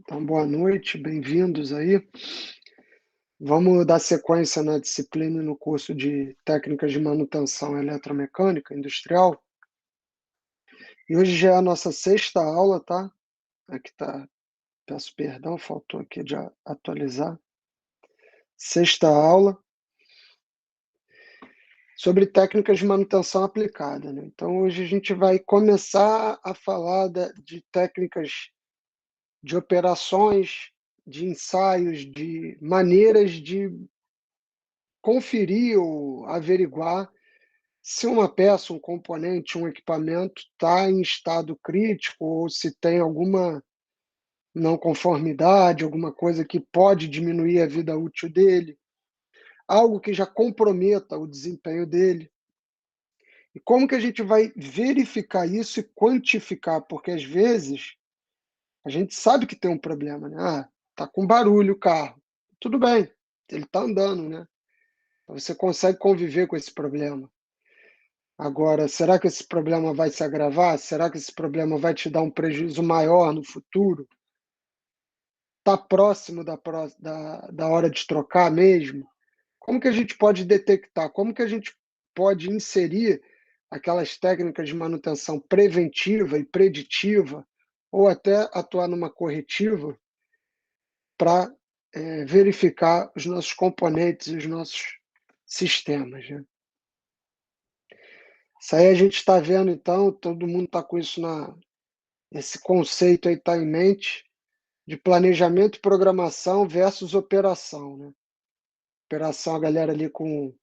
Então, boa noite, bem-vindos aí. Vamos dar sequência na disciplina no curso de Técnicas de Manutenção Eletromecânica Industrial. E hoje já é a nossa sexta aula, tá? Aqui tá, peço perdão, faltou aqui de atualizar. Sexta aula sobre técnicas de manutenção aplicada, né? Então, hoje a gente vai começar a falar de técnicas de operações, de ensaios, de maneiras de conferir ou averiguar se uma peça, um componente, um equipamento está em estado crítico ou se tem alguma não conformidade, alguma coisa que pode diminuir a vida útil dele, algo que já comprometa o desempenho dele. E como que a gente vai verificar isso e quantificar? Porque às vezes a gente sabe que tem um problema, né? Ah, tá com barulho o carro. Tudo bem, ele está andando, né? Você consegue conviver com esse problema. Agora, será que esse problema vai se agravar? Será que esse problema vai te dar um prejuízo maior no futuro? Está próximo da hora de trocar mesmo? Como que a gente pode detectar? Como que a gente pode inserir aquelas técnicas de manutenção preventiva e preditiva, ou até atuar numa corretiva para verificar os nossos componentes e os nossos sistemas, né? Isso aí a gente está vendo, então, todo mundo está com isso esse conceito aí está em mente, de planejamento e programação versus operação, né? Operação, a galera ali com,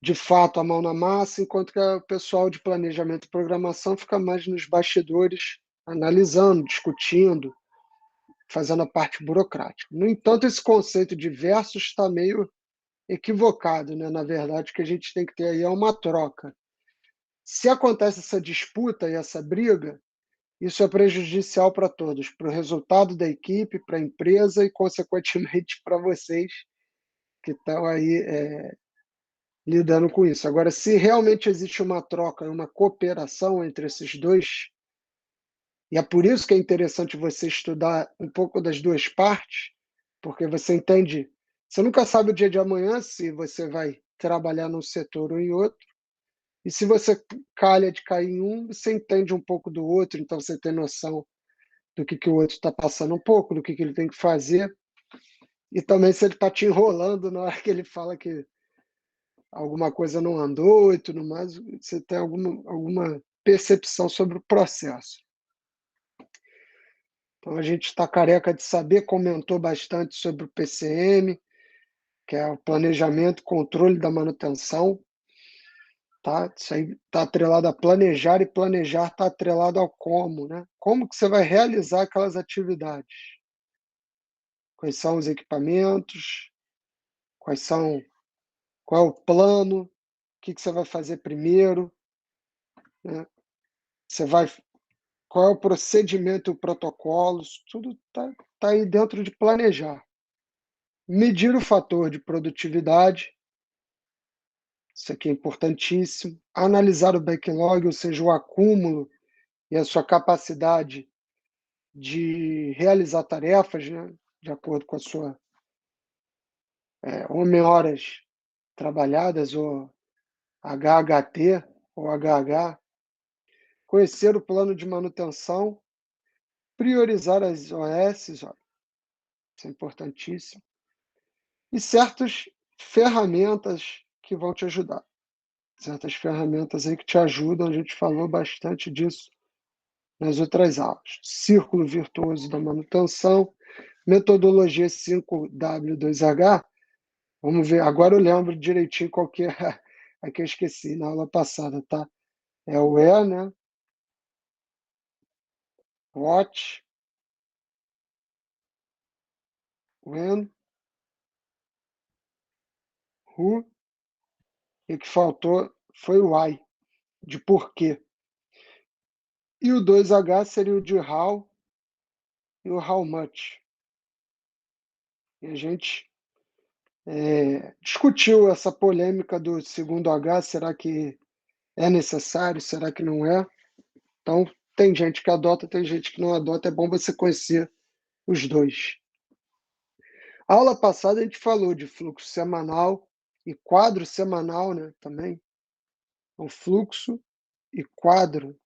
de fato, a mão na massa, enquanto que o pessoal de planejamento e programação fica mais nos bastidores, analisando, discutindo, fazendo a parte burocrática. No entanto, esse conceito de versus está meio equivocado, né? Na verdade, o que a gente tem que ter aí é uma troca. Se acontece essa disputa e essa briga, isso é prejudicial para todos, para o resultado da equipe, para a empresa e, consequentemente, para vocês que estão aí lidando com isso. Agora, se realmente existe uma troca, uma cooperação entre esses dois, e é por isso que é interessante você estudar um pouco das duas partes, porque você entende, você nunca sabe o dia de amanhã se você vai trabalhar num setor ou em outro, e se você calha de cair em um, você entende um pouco do outro, então você tem noção do que o outro está passando um pouco, do que ele tem que fazer, e também se ele está te enrolando na hora que ele fala que alguma coisa não andou e tudo mais, você tem alguma percepção sobre o processo. Então a gente está careca de saber, comentou bastante sobre o PCM, que é o planejamento e controle da manutenção, tá? Isso aí está atrelado a planejar, e planejar está atrelado ao como, né? Como que você vai realizar aquelas atividades? Quais são os equipamentos? Qual é o plano? O que você vai fazer primeiro, né? Você vai, qual é o procedimento e o protocolo? Isso tudo tá aí dentro de planejar. Medir o fator de produtividade, isso aqui é importantíssimo. Analisar o backlog, ou seja, o acúmulo e a sua capacidade de realizar tarefas, né, de acordo com a sua horas trabalhadas, ou HHT, ou HH. Conhecer o plano de manutenção, priorizar as OS, ó, isso é importantíssimo, e certas ferramentas que vão te ajudar. Certas ferramentas aí que te ajudam, a gente falou bastante disso nas outras aulas. Círculo virtuoso da manutenção, metodologia 5W2H. Vamos ver, agora eu lembro direitinho qual que é a que eu esqueci na aula passada, tá? É o E, né? What, when, who, e o que faltou foi o why, de porquê. E o 2H seria o de how e o how much. E a gente discutiu essa polêmica do segundo H, será que é necessário, será que não é? Então, tem gente que adota, tem gente que não adota, é bom você conhecer os dois. A aula passada a gente falou de fluxo semanal e quadro semanal, né, também. Então, fluxo e quadro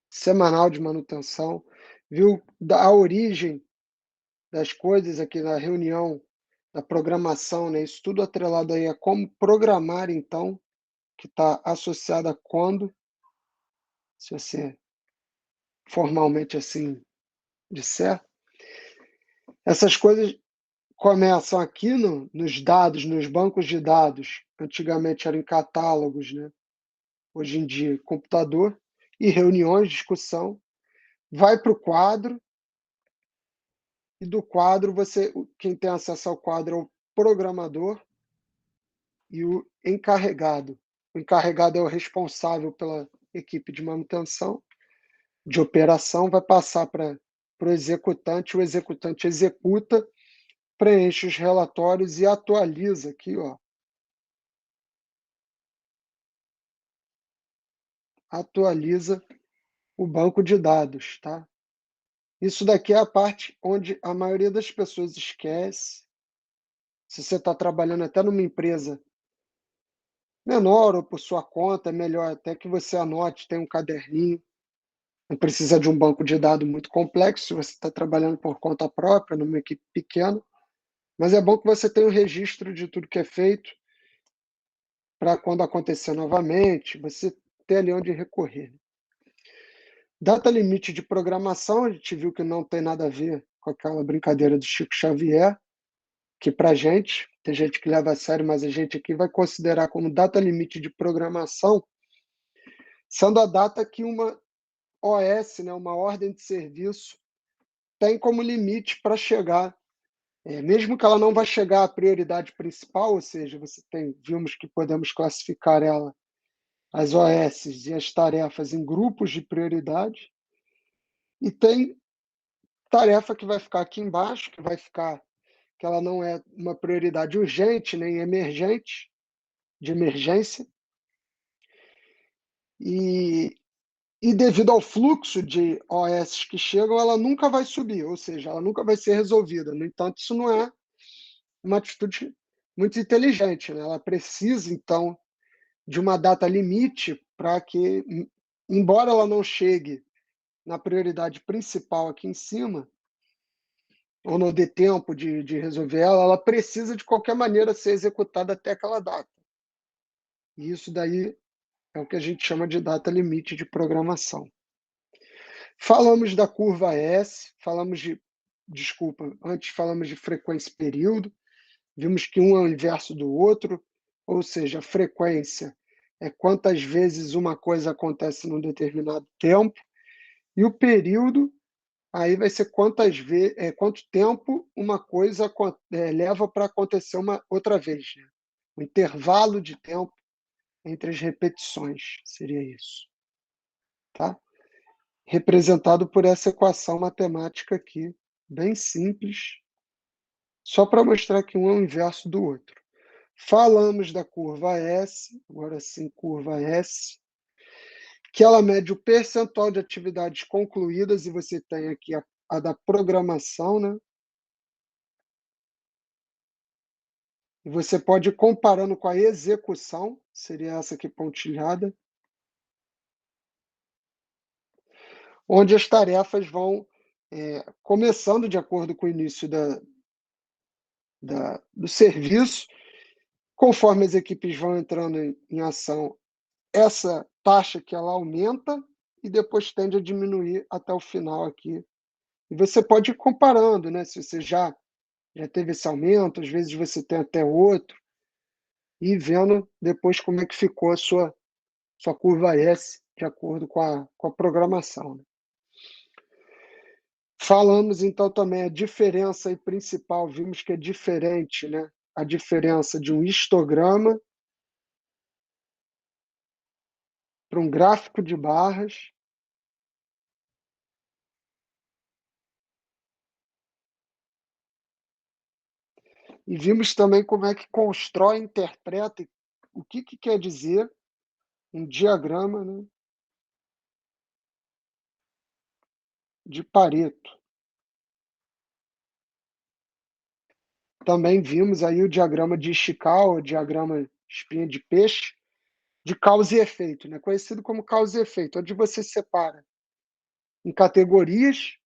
semanal de manutenção, viu a origem das coisas aqui na reunião da programação, né, isso tudo atrelado aí a como programar então, que está associado a quando, se você formalmente assim disser. Essas coisas começam aqui nos dados, nos bancos de dados, antigamente eram em catálogos, né, hoje em dia computador, e reuniões, discussão, vai para o quadro, e do quadro quem tem acesso ao quadro é o programador e o encarregado. O encarregado é o responsável pela equipe de manutenção, de operação, vai passar para o executante executa, preenche os relatórios e atualiza aqui, ó, atualiza o banco de dados, tá? Isso daqui é a parte onde a maioria das pessoas esquece. Se você está trabalhando até numa empresa menor ou por sua conta, é melhor até que você anote, tem um caderninho. Não precisa de um banco de dados muito complexo, se você está trabalhando por conta própria, numa equipe pequena, mas é bom que você tenha um registro de tudo que é feito, para quando acontecer novamente, você ter ali onde recorrer. Data limite de programação, a gente viu que não tem nada a ver com aquela brincadeira do Chico Xavier, que para gente, tem gente que leva a sério, mas a gente aqui vai considerar como data limite de programação, sendo a data que uma OS, né, uma ordem de serviço, tem como limite para chegar. Mesmo que ela não vai chegar à prioridade principal, ou seja, vimos que podemos classificar ela, as OS e as tarefas, em grupos de prioridade, e tem tarefa que vai ficar aqui embaixo, que ela não é uma prioridade urgente nem emergente, de emergência, e, e devido ao fluxo de OS que chegam, ela nunca vai subir, ou seja, ela nunca vai ser resolvida. No entanto, isso não é uma atitude muito inteligente, né? Ela precisa, então, de uma data limite para que, embora ela não chegue na prioridade principal aqui em cima, ou não dê tempo de resolver ela precisa, de qualquer maneira, ser executada até aquela data. E isso daí é o que a gente chama de data limite de programação. Falamos da curva S, antes falamos de frequência e período, vimos que um é o inverso do outro, ou seja, a frequência é quantas vezes uma coisa acontece num determinado tempo, e o período aí vai ser quanto tempo uma coisa leva para acontecer uma outra vez, né? O intervalo de tempo entre as repetições, seria isso, tá? Representado por essa equação matemática aqui, bem simples, só para mostrar que um é o inverso do outro. Falamos da curva S, agora sim, curva S, que ela mede o percentual de atividades concluídas, e você tem aqui a da programação, né? E você pode ir comparando com a execução, seria essa aqui pontilhada, onde as tarefas vão começando de acordo com o início do serviço, conforme as equipes vão entrando em ação, essa taxa que ela aumenta e depois tende a diminuir até o final aqui. E você pode ir comparando, né? Se você já teve esse aumento, às vezes você tem até outro, e vendo depois como é que ficou a sua curva S, de acordo com a programação, né? Falamos então também a diferença aí principal, vimos que é diferente, né? A diferença de um histograma para um gráfico de barras. E vimos também como é que constrói, interpreta o que quer dizer um diagrama, né? de Pareto. Também vimos aí o diagrama de Ishikawa, o diagrama espinha de peixe, de causa e efeito, né, conhecido como causa e efeito, onde você separa em categorias,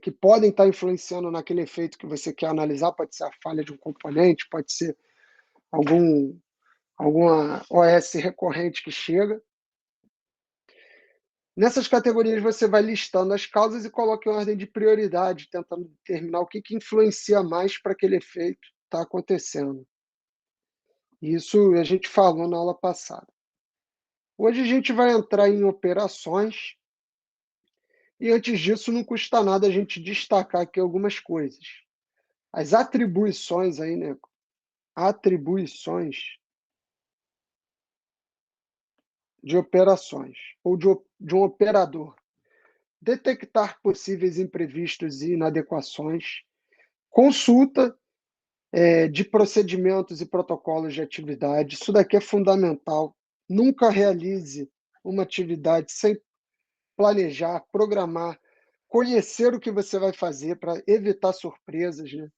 que podem estar influenciando naquele efeito que você quer analisar, pode ser a falha de um componente, pode ser algum alguma OS recorrente que chega. Nessas categorias você vai listando as causas e coloca em ordem de prioridade, tentando determinar o que que influencia mais para aquele efeito estar acontecendo. Isso a gente falou na aula passada. Hoje a gente vai entrar em operações, e antes disso não custa nada a gente destacar aqui algumas coisas. As atribuições aí, né, atribuições de operações ou de um operador. Detectar possíveis imprevistos e inadequações, consulta, de procedimentos e protocolos de atividade, isso daqui é fundamental. Nunca realize uma atividade sem planejar, programar, conhecer o que você vai fazer para evitar surpresas, né.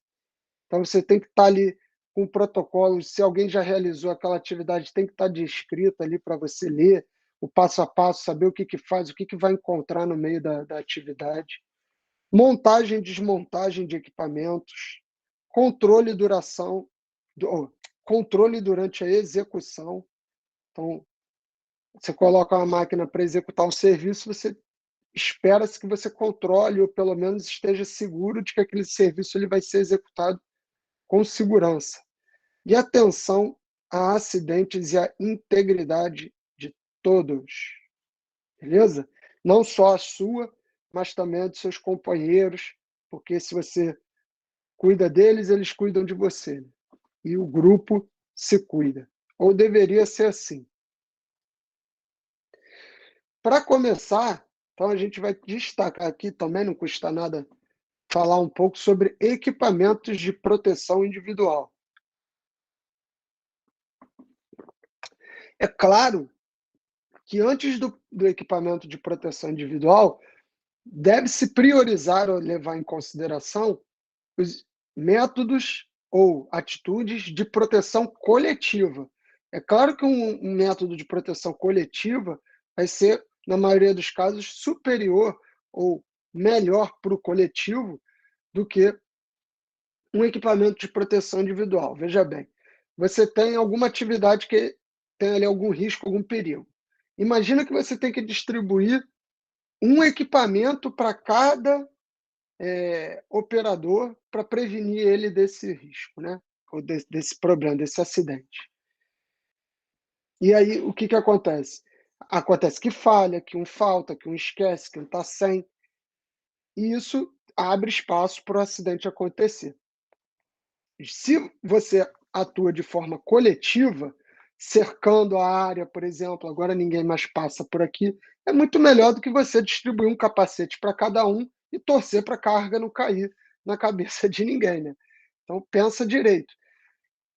Então você tem que estar ali com protocolos, se alguém já realizou aquela atividade, tem que estar descrito ali para você ler o passo a passo, saber o que que faz, o que que vai encontrar no meio da atividade. Montagem e desmontagem de equipamentos, controle e duração controle durante a execução. Então, você coloca uma máquina para executar um serviço, você espera-se que você controle ou pelo menos esteja seguro de que aquele serviço ele vai ser executado com segurança. E atenção a acidentes e a integridade de todos, beleza? Não só a sua, mas também a dos seus companheiros, porque se você cuida deles, eles cuidam de você. E o grupo se cuida. Ou deveria ser assim. Para começar, então a gente vai destacar aqui também, não custa nada falar um pouco sobre equipamentos de proteção individual. É claro que antes do equipamento de proteção individual, deve-se priorizar ou levar em consideração os métodos ou atitudes de proteção coletiva. É claro que um método de proteção coletiva vai ser, na maioria dos casos, superior ou melhor para o coletivo do que um equipamento de proteção individual. Veja bem, você tem alguma atividade que tem ali algum risco, algum perigo. Imagina que você tem que distribuir um equipamento para cada operador para prevenir ele desse risco, né? Ou desse problema, desse acidente. E aí, o que que acontece? Acontece que falha, que um falta, que um esquece, que um está sem, e isso abre espaço para o acidente acontecer. Se você atua de forma coletiva, cercando a área, por exemplo, agora ninguém mais passa por aqui, é muito melhor do que você distribuir um capacete para cada um e torcer para a carga não cair na cabeça de ninguém, né. Então pensa direito.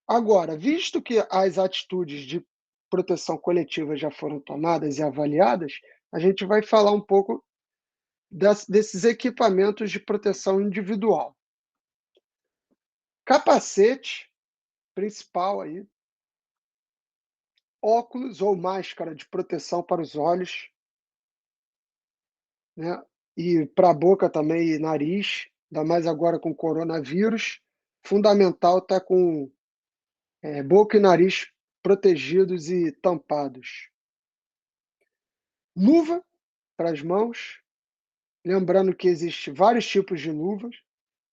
Agora, visto que as atitudes de proteção coletiva já foram tomadas e avaliadas, a gente vai falar um pouco desses equipamentos de proteção individual. Capacete principal aí, óculos ou máscara de proteção para os olhos, né, e para a boca também e nariz, ainda mais agora com coronavírus, fundamental estar com, boca e nariz protegidos e tampados. Luva para as mãos, lembrando que existe vários tipos de luvas,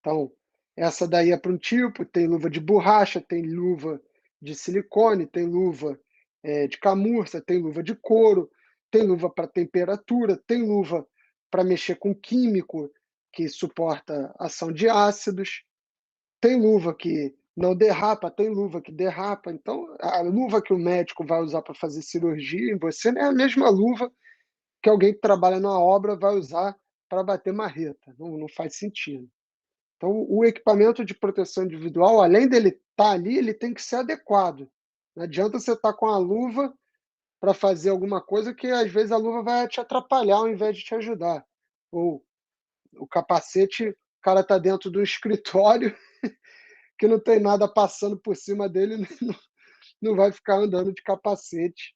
então essa daí é para um tipo, tem luva de borracha, tem luva de silicone, tem luva, de camurça, tem luva de couro, tem luva para temperatura, tem luva para mexer com químico que suporta ação de ácidos, tem luva que não derrapa, tem luva que derrapa, então a luva que o médico vai usar para fazer cirurgia em você não é a mesma luva que alguém que trabalha numa obra vai usar para bater marreta, não faz sentido. Então, o equipamento de proteção individual, além dele estar ali, ele tem que ser adequado. Não adianta você estar com a luva para fazer alguma coisa que, às vezes, a luva vai te atrapalhar ao invés de te ajudar. Ou o capacete, o cara está dentro do escritório que não tem nada passando por cima dele, não vai ficar andando de capacete,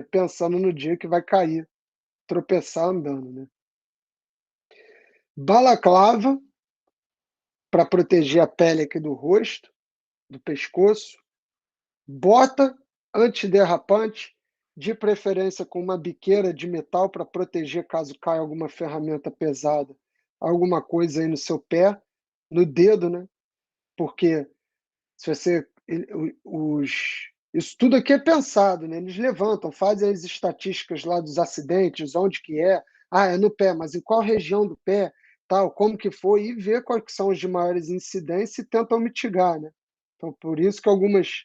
pensando no dia que vai cair, tropeçar andando, né. Balaclava, para proteger a pele aqui do rosto, do pescoço. Bota antiderrapante, de preferência com uma biqueira de metal para proteger caso caia alguma ferramenta pesada, alguma coisa aí no seu pé, no dedo, né, porque se você isso tudo aqui é pensado, né, eles levantam, fazem as estatísticas lá dos acidentes, onde que é, "Ah, é no pé, mas em qual região do pé, tal, como que foi", e vê quais que são os de maiores incidência e tentam mitigar, né. Então por isso que algumas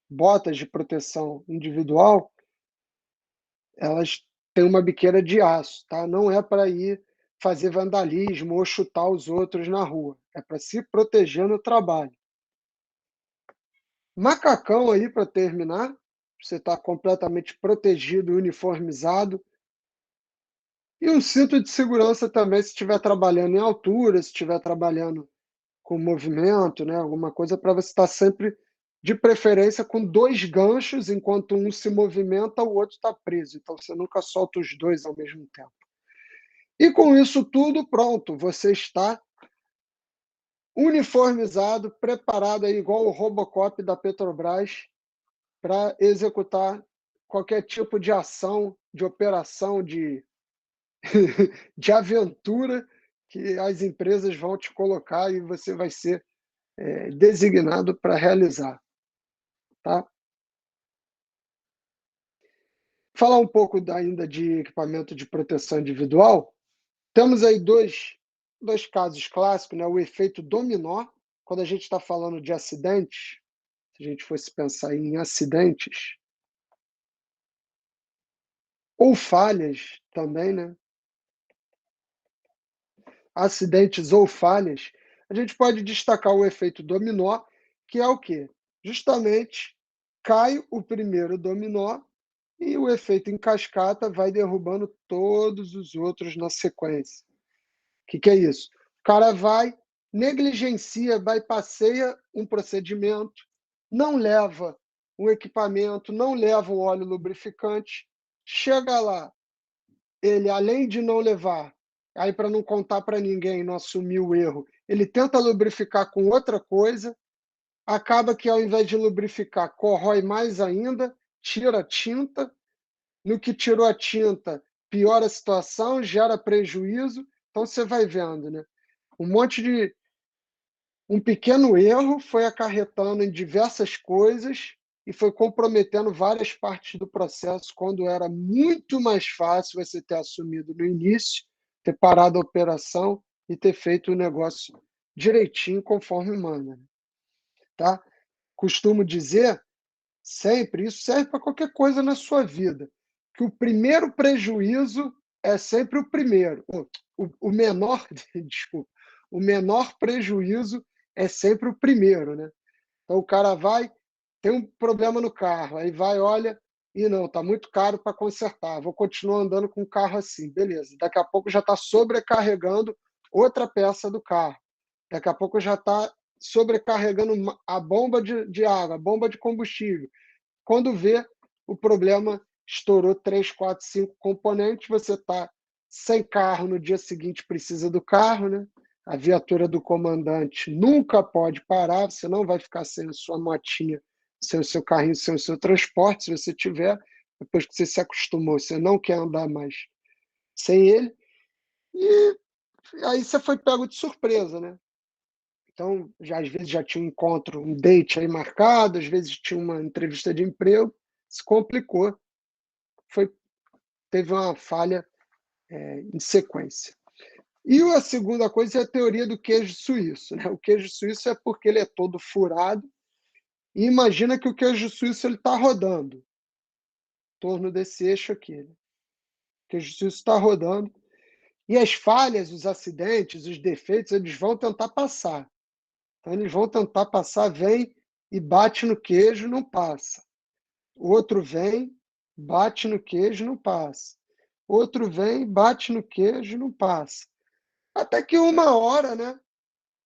botas de proteção individual, elas têm uma biqueira de aço, tá, não é para ir fazer vandalismo ou chutar os outros na rua, é para se proteger no trabalho. Macacão aí para terminar, você está completamente protegido e uniformizado. E um cinto de segurança também se estiver trabalhando em altura, se estiver trabalhando com movimento, né, alguma coisa para você estar sempre, de preferência, com 2 ganchos, enquanto um se movimenta, o outro está preso, então você nunca solta os 2 ao mesmo tempo. E com isso tudo, pronto, você está uniformizado, preparado aí igual o Robocop da Petrobras, para executar qualquer tipo de ação, de operação, de aventura que as empresas vão te colocar e você vai ser, designado para realizar, tá. Falar um pouco ainda de equipamento de proteção individual, temos aí dois casos clássicos, né, o efeito dominó, quando a gente está falando de acidentes, se a gente fosse pensar em acidentes, ou falhas também, né, acidentes ou falhas, a gente pode destacar o efeito dominó, que é o quê? Justamente cai o primeiro dominó e o efeito em cascata vai derrubando todos os outros na sequência. Que é isso? O cara vai, negligencia, bypasseia um procedimento, não leva o equipamento, não leva o óleo lubrificante, chega lá, ele além de não levar, aí para não contar para ninguém, não assumir o erro, ele tenta lubrificar com outra coisa, acaba que ao invés de lubrificar, corrói mais ainda, tira a tinta, no que tirou a tinta, piora a situação, gera prejuízo, então você vai vendo, né, um monte de um pequeno erro foi acarretando em diversas coisas e foi comprometendo várias partes do processo, quando era muito mais fácil você ter assumido no início, ter parado a operação e ter feito o negócio direitinho conforme manda, né, tá. Costumo dizer sempre, isso serve para qualquer coisa na sua vida, que o primeiro prejuízo é sempre o primeiro, o menor desculpa, o menor prejuízo é sempre o primeiro, né. Então o cara vai, tem um problema no carro, aí vai, olha, e não, está muito caro para consertar, vou continuar andando com o carro assim, beleza. Daqui a pouco já está sobrecarregando outra peça do carro, daqui a pouco já está sobrecarregando a bomba de água, a bomba de combustível. Quando vê, o problema estourou 3, 4, 5 componentes, você está sem carro, no dia seguinte precisa do carro, né, a viatura do comandante nunca pode parar, você não vai ficar sem a sua motinha, sem o seu carrinho, sem o seu transporte, se você tiver, depois que você se acostumou, você não quer andar mais sem ele, e aí você foi pego de surpresa, né. Então, já às vezes já tinha um encontro, um date aí marcado, às vezes tinha uma entrevista de emprego, se complicou, foi teve uma falha, em sequência. E a segunda coisa é a teoria do queijo suíço, né, o queijo suíço é porque ele é todo furado, e imagina que o queijo suíço ele está rodando, em torno desse eixo aqui, né, o queijo suíço está rodando, e as falhas, os acidentes, os defeitos, eles vão tentar passar. Então eles vão tentar passar, vem e bate no queijo, não passa. O outro vem, bate no queijo, não passa. outro vem, bate no queijo e não passa. Até que uma hora, né,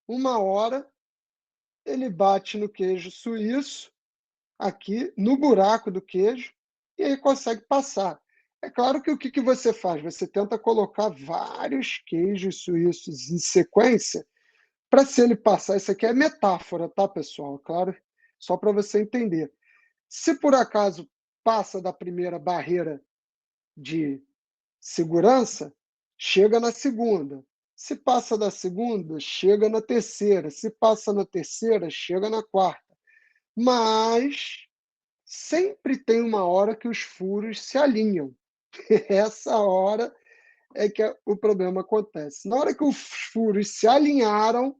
uma hora, ele bate no queijo suíço, aqui no buraco do queijo, e aí consegue passar. É claro que o que que você faz? Você tenta colocar vários queijos suíços em sequência para se ele passar. Isso aqui é metáfora, tá, pessoal? Claro, só para você entender. Se por acaso passa da primeira barreira de segurança, chega na segunda. Se passa da segunda, chega na terceira. Se passa na terceira, chega na quarta. Mas sempre tem uma hora que os furos se alinham. Essa hora é que o problema acontece. Na hora que os furos se alinharam,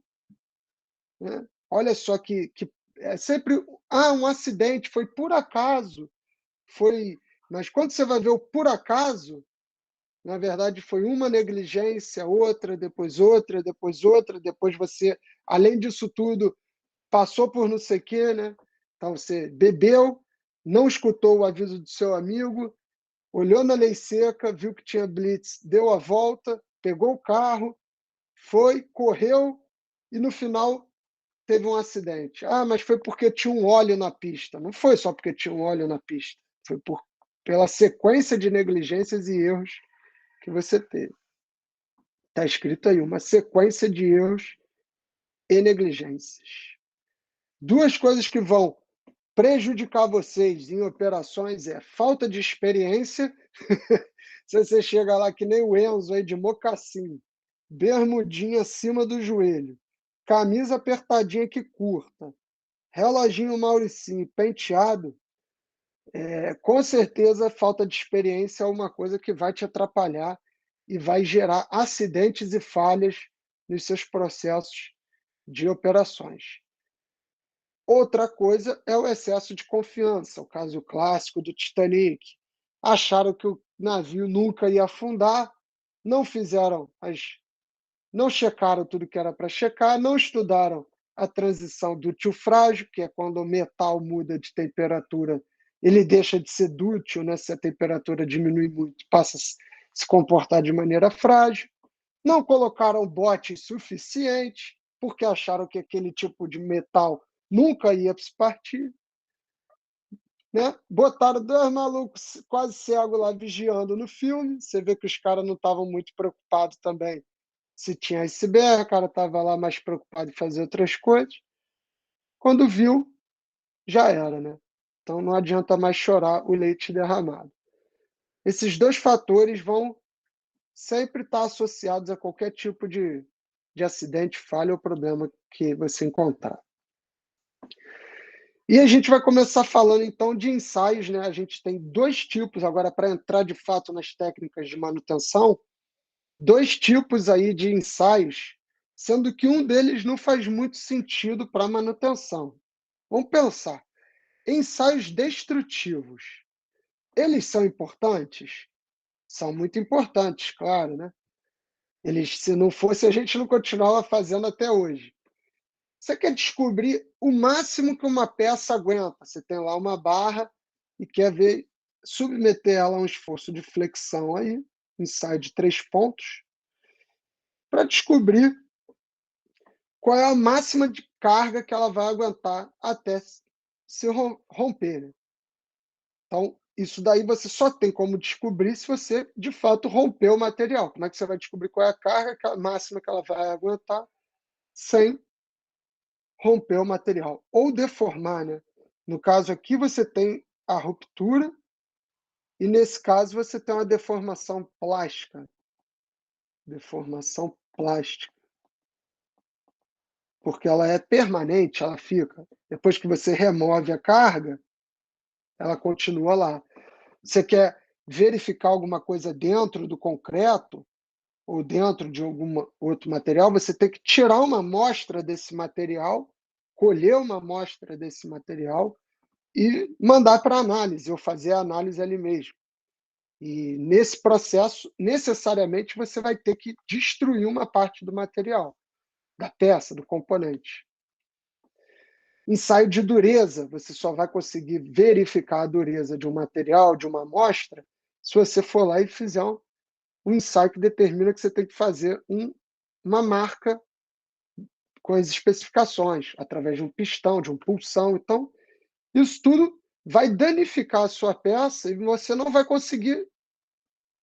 né, olha só que é sempre um acidente, foi por acaso, foi, mas quando você vai ver o por acaso, na verdade foi uma negligência, outra, depois você, além disso tudo, passou por não sei o quê, né? Então você bebeu, não escutou o aviso do seu amigo, olhou na lei seca, viu que tinha blitz, deu a volta, pegou o carro, foi, correu e no final teve um acidente. Ah, mas foi porque tinha um óleo na pista. Não foi só porque tinha um óleo na pista, foi pela sequência de negligências e erros que você teve. Está escrito aí, uma sequência de erros e negligências. Duas coisas que vão prejudicar vocês em operações é falta de experiência. Se você chega lá que nem o Enzo aí de mocassim, bermudinha acima do joelho, camisa apertadinha que curta, reloginho Mauricinho penteado, com certeza falta de experiência é uma coisa que vai te atrapalhar e vai gerar acidentes e falhas nos seus processos de operações. Outra coisa é o excesso de confiança, o caso clássico do Titanic. Acharam que o navio nunca ia afundar, não fizeram não checaram tudo que era para checar, não estudaram a transição dútil-frágil, que é quando o metal muda de temperatura, ele deixa de ser dútil, né? Se a temperatura diminui muito, passa a se comportar de maneira frágil. Não colocaram botes suficientes, porque acharam que aquele tipo de metal nunca ia se partir, né? Botaram dois malucos quase cegos lá vigiando no filme. Você vê que os caras não estavam muito preocupados também se tinha iceberg, o cara estava lá mais preocupado em fazer outras coisas. Quando viu, já era, né? Então não adianta mais chorar o leite derramado. Esses dois fatores vão sempre estar associados a qualquer tipo de acidente, falha ou problema que você encontrar. E a gente vai começar falando então de ensaios, né? A gente tem dois tipos agora para entrar de fato nas técnicas de manutenção, dois tipos aí de ensaios, sendo que um deles não faz muito sentido para manutenção. Vamos pensar, ensaios destrutivos, eles são importantes? São muito importantes, claro, né? Eles, se não fosse, a gente não continuava fazendo até hoje. Você quer descobrir o máximo que uma peça aguenta. Você tem lá uma barra e quer ver, submeter ela a um esforço de flexão aí, ensaio de 3 pontos, para descobrir qual é a máxima de carga que ela vai aguentar até se romper, né? Então, isso daí você só tem como descobrir se você, de fato, romper o material. Como é que você vai descobrir qual é a carga máxima que ela vai aguentar sem romper o material? Ou deformar, né? No caso aqui, você tem a ruptura e, nesse caso, você tem uma deformação plástica. Deformação plástica. Porque ela é permanente, ela fica. Depois que você remove a carga, ela continua lá. Você quer verificar alguma coisa dentro do concreto ou dentro de algum outro material, você tem que tirar uma amostra desse material, colher uma amostra desse material e mandar para análise, ou fazer a análise ali mesmo. E nesse processo, necessariamente, você vai ter que destruir uma parte do material, da peça, do componente. Ensaio de dureza, você só vai conseguir verificar a dureza de um material, de uma amostra, se você for lá e fizer um ensaio que determina que você tem que fazer uma marca com as especificações, através de um pistão, de um pulsão. Então, isso tudo vai danificar a sua peça e você não vai conseguir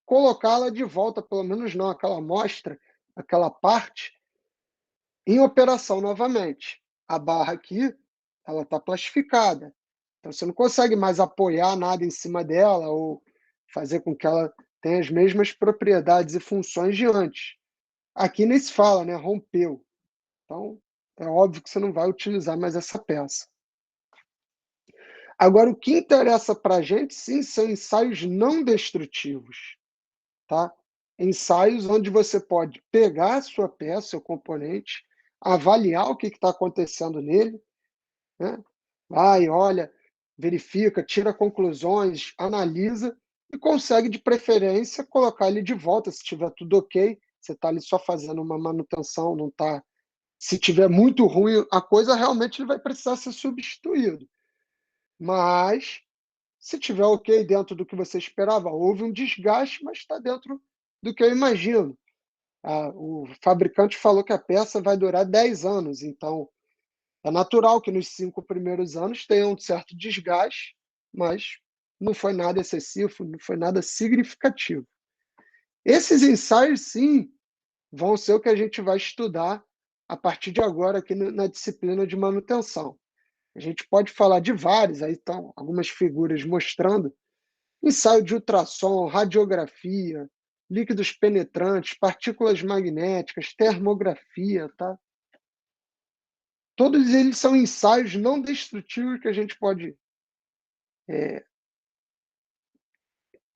colocá-la de volta, pelo menos não aquela amostra, aquela parte, em operação novamente. A barra aqui, ela está plastificada, então você não consegue mais apoiar nada em cima dela ou fazer com que ela tenha as mesmas propriedades e funções de antes. Aqui nem se fala, né, rompeu. Então, é óbvio que você não vai utilizar mais essa peça. Agora, o que interessa para a gente, sim, são ensaios não destrutivos, tá? Ensaios onde você pode pegar a sua peça, seu componente, avaliar o que está acontecendo nele, né? Vai, olha, verifica, tira conclusões, analisa e consegue, de preferência, colocar ele de volta, se estiver tudo ok, você está ali só fazendo uma manutenção, não está. Se tiver muito ruim a coisa, realmente ele vai precisar ser substituído. Mas, se tiver ok dentro do que você esperava, houve um desgaste, mas está dentro do que eu imagino. O fabricante falou que a peça vai durar 10 anos, então é natural que nos 5 primeiros anos tenha um certo desgaste, mas não foi nada excessivo, não foi nada significativo. Esses ensaios, sim, vão ser o que a gente vai estudar a partir de agora aqui na disciplina de manutenção. A gente pode falar de vários, aí estão algumas figuras mostrando ensaio de ultrassom, radiografia, líquidos penetrantes, partículas magnéticas, termografia, tá? Todos eles são ensaios não destrutivos que a gente pode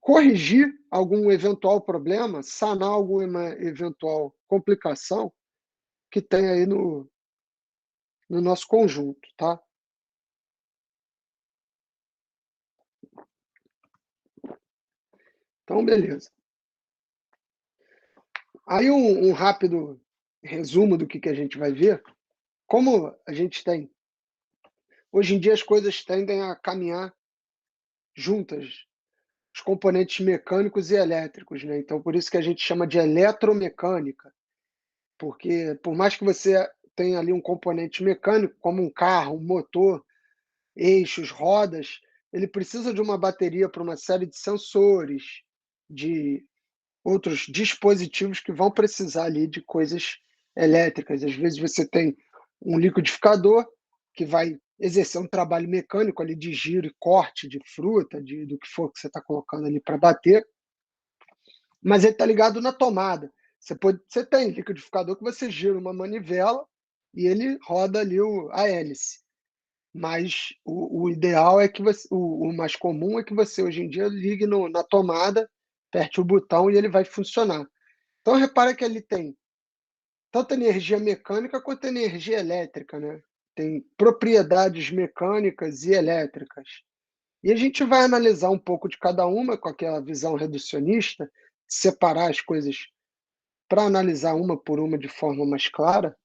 corrigir algum eventual problema, sanar alguma eventual complicação que tem aí no nosso conjunto, tá? Então, beleza. Aí um rápido resumo do que a gente vai ver. Como a gente tem hoje em dia as coisas tendem a caminhar juntas, os componentes mecânicos e elétricos, né, então por isso que a gente chama de eletromecânica, porque por mais que você tenha ali um componente mecânico, como um carro, um motor, eixos, rodas, ele precisa de uma bateria para uma série de sensores, de outros dispositivos que vão precisar ali de coisas elétricas. Às vezes você tem um liquidificador que vai exercer um trabalho mecânico ali de giro e corte de fruta, do que for que você está colocando ali para bater, mas ele está ligado na tomada. Você tem liquidificador que você gira uma manivela e ele roda ali a hélice. Mas o ideal é que o mais comum é que você hoje em dia ligue na tomada, aperte o botão e ele vai funcionar. Então repara que ele tem tanto energia mecânica quanto energia elétrica, né? Tem propriedades mecânicas e elétricas. E a gente vai analisar um pouco de cada uma com aquela visão reducionista, separar as coisas para analisar uma por uma de forma mais clara.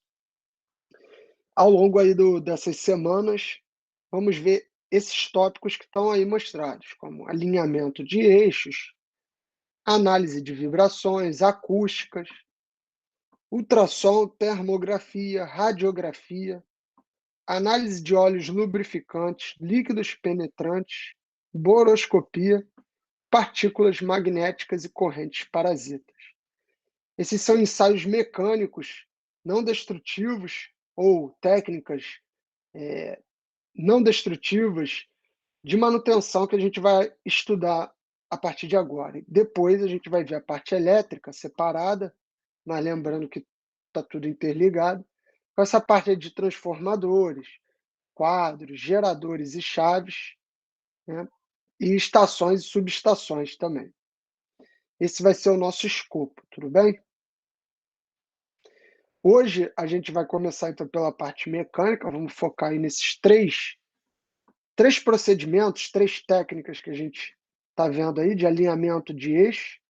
Ao longo aí dessas semanas, vamos ver esses tópicos que estão aí mostrados, como alinhamento de eixos, análise de vibrações, acústicas, ultrassom, termografia, radiografia, análise de óleos lubrificantes, líquidos penetrantes, boroscopia, partículas magnéticas e correntes parasitas. Esses são ensaios mecânicos não destrutivos ou técnicas não destrutivas de manutenção que a gente vai estudar a partir de agora. Depois a gente vai ver a parte elétrica separada, mas lembrando que está tudo interligado, com essa parte aí de transformadores, quadros, geradores e chaves, né? E estações e subestações também. Esse vai ser o nosso escopo, tudo bem? Hoje a gente vai começar então pela parte mecânica, vamos focar aí nesses três procedimentos, três técnicas que a gente está vendo aí, de alinhamento de eixo,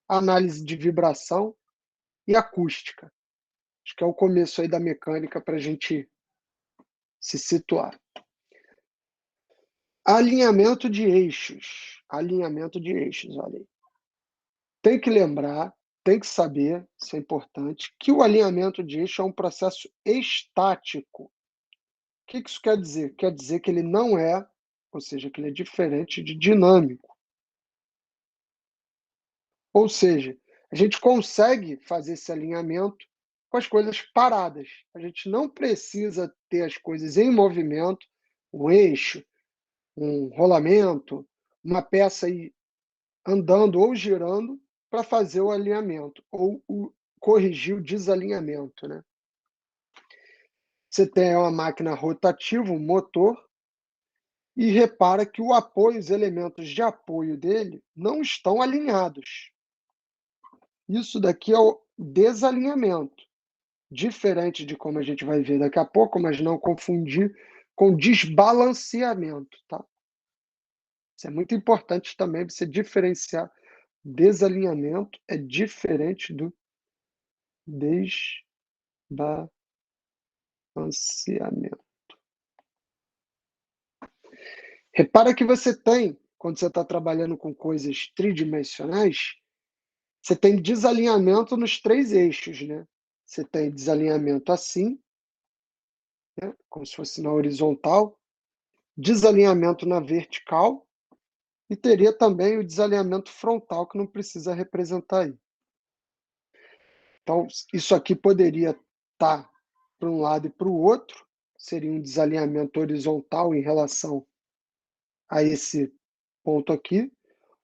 análise de vibração e acústica. Acho que é o começo aí da mecânica para a gente se situar. Alinhamento de eixos, olha aí. Tem que lembrar tem que saber, isso é importante, que o alinhamento de eixo é um processo estático. O que que isso quer dizer? Quer dizer que ele não é, ou seja, que ele é diferente de dinâmico. Ou seja, a gente consegue fazer esse alinhamento com as coisas paradas. A gente não precisa ter as coisas em movimento, um eixo, um rolamento, uma peça aí andando ou girando para fazer o alinhamento ou corrigir o desalinhamento, né? Você tem uma máquina rotativa, um motor, e repara que o apoio, os elementos de apoio dele não estão alinhados. Isso daqui é o desalinhamento, diferente de como a gente vai ver daqui a pouco, mas não confundir com desbalanceamento, tá? Isso é muito importante também você diferenciar. Desalinhamento é diferente do desbalanceamento. Repara que você tem, quando você está trabalhando com coisas tridimensionais, você tem desalinhamento nos 3 eixos, né. Você tem desalinhamento assim, né, como se fosse na horizontal, desalinhamento na vertical e teria também o desalinhamento frontal, que não precisa representar aí. Então, isso aqui poderia estar para um lado e para o outro, seria um desalinhamento horizontal em relação a esse ponto aqui,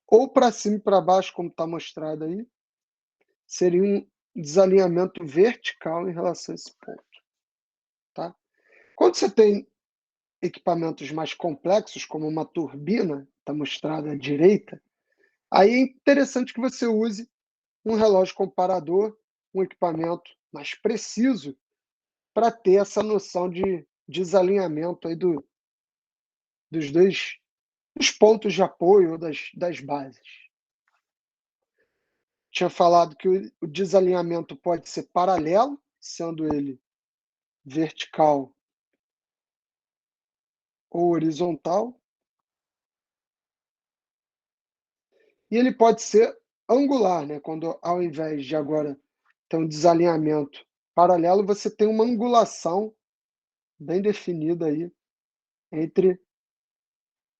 ou para cima e para baixo, como está mostrado aí, seria um desalinhamento vertical em relação a esse ponto, tá? Quando você tem equipamentos mais complexos, como uma turbina, está mostrado à direita, aí é interessante que você use um relógio comparador, um equipamento mais preciso, para ter essa noção de desalinhamento aí dos dois dos pontos de apoio ou das bases. Tinha falado que o desalinhamento pode ser paralelo, sendo ele vertical ou horizontal, e ele pode ser angular, né? Quando ao invés de agora ter um desalinhamento paralelo, você tem uma angulação bem definida aí entre,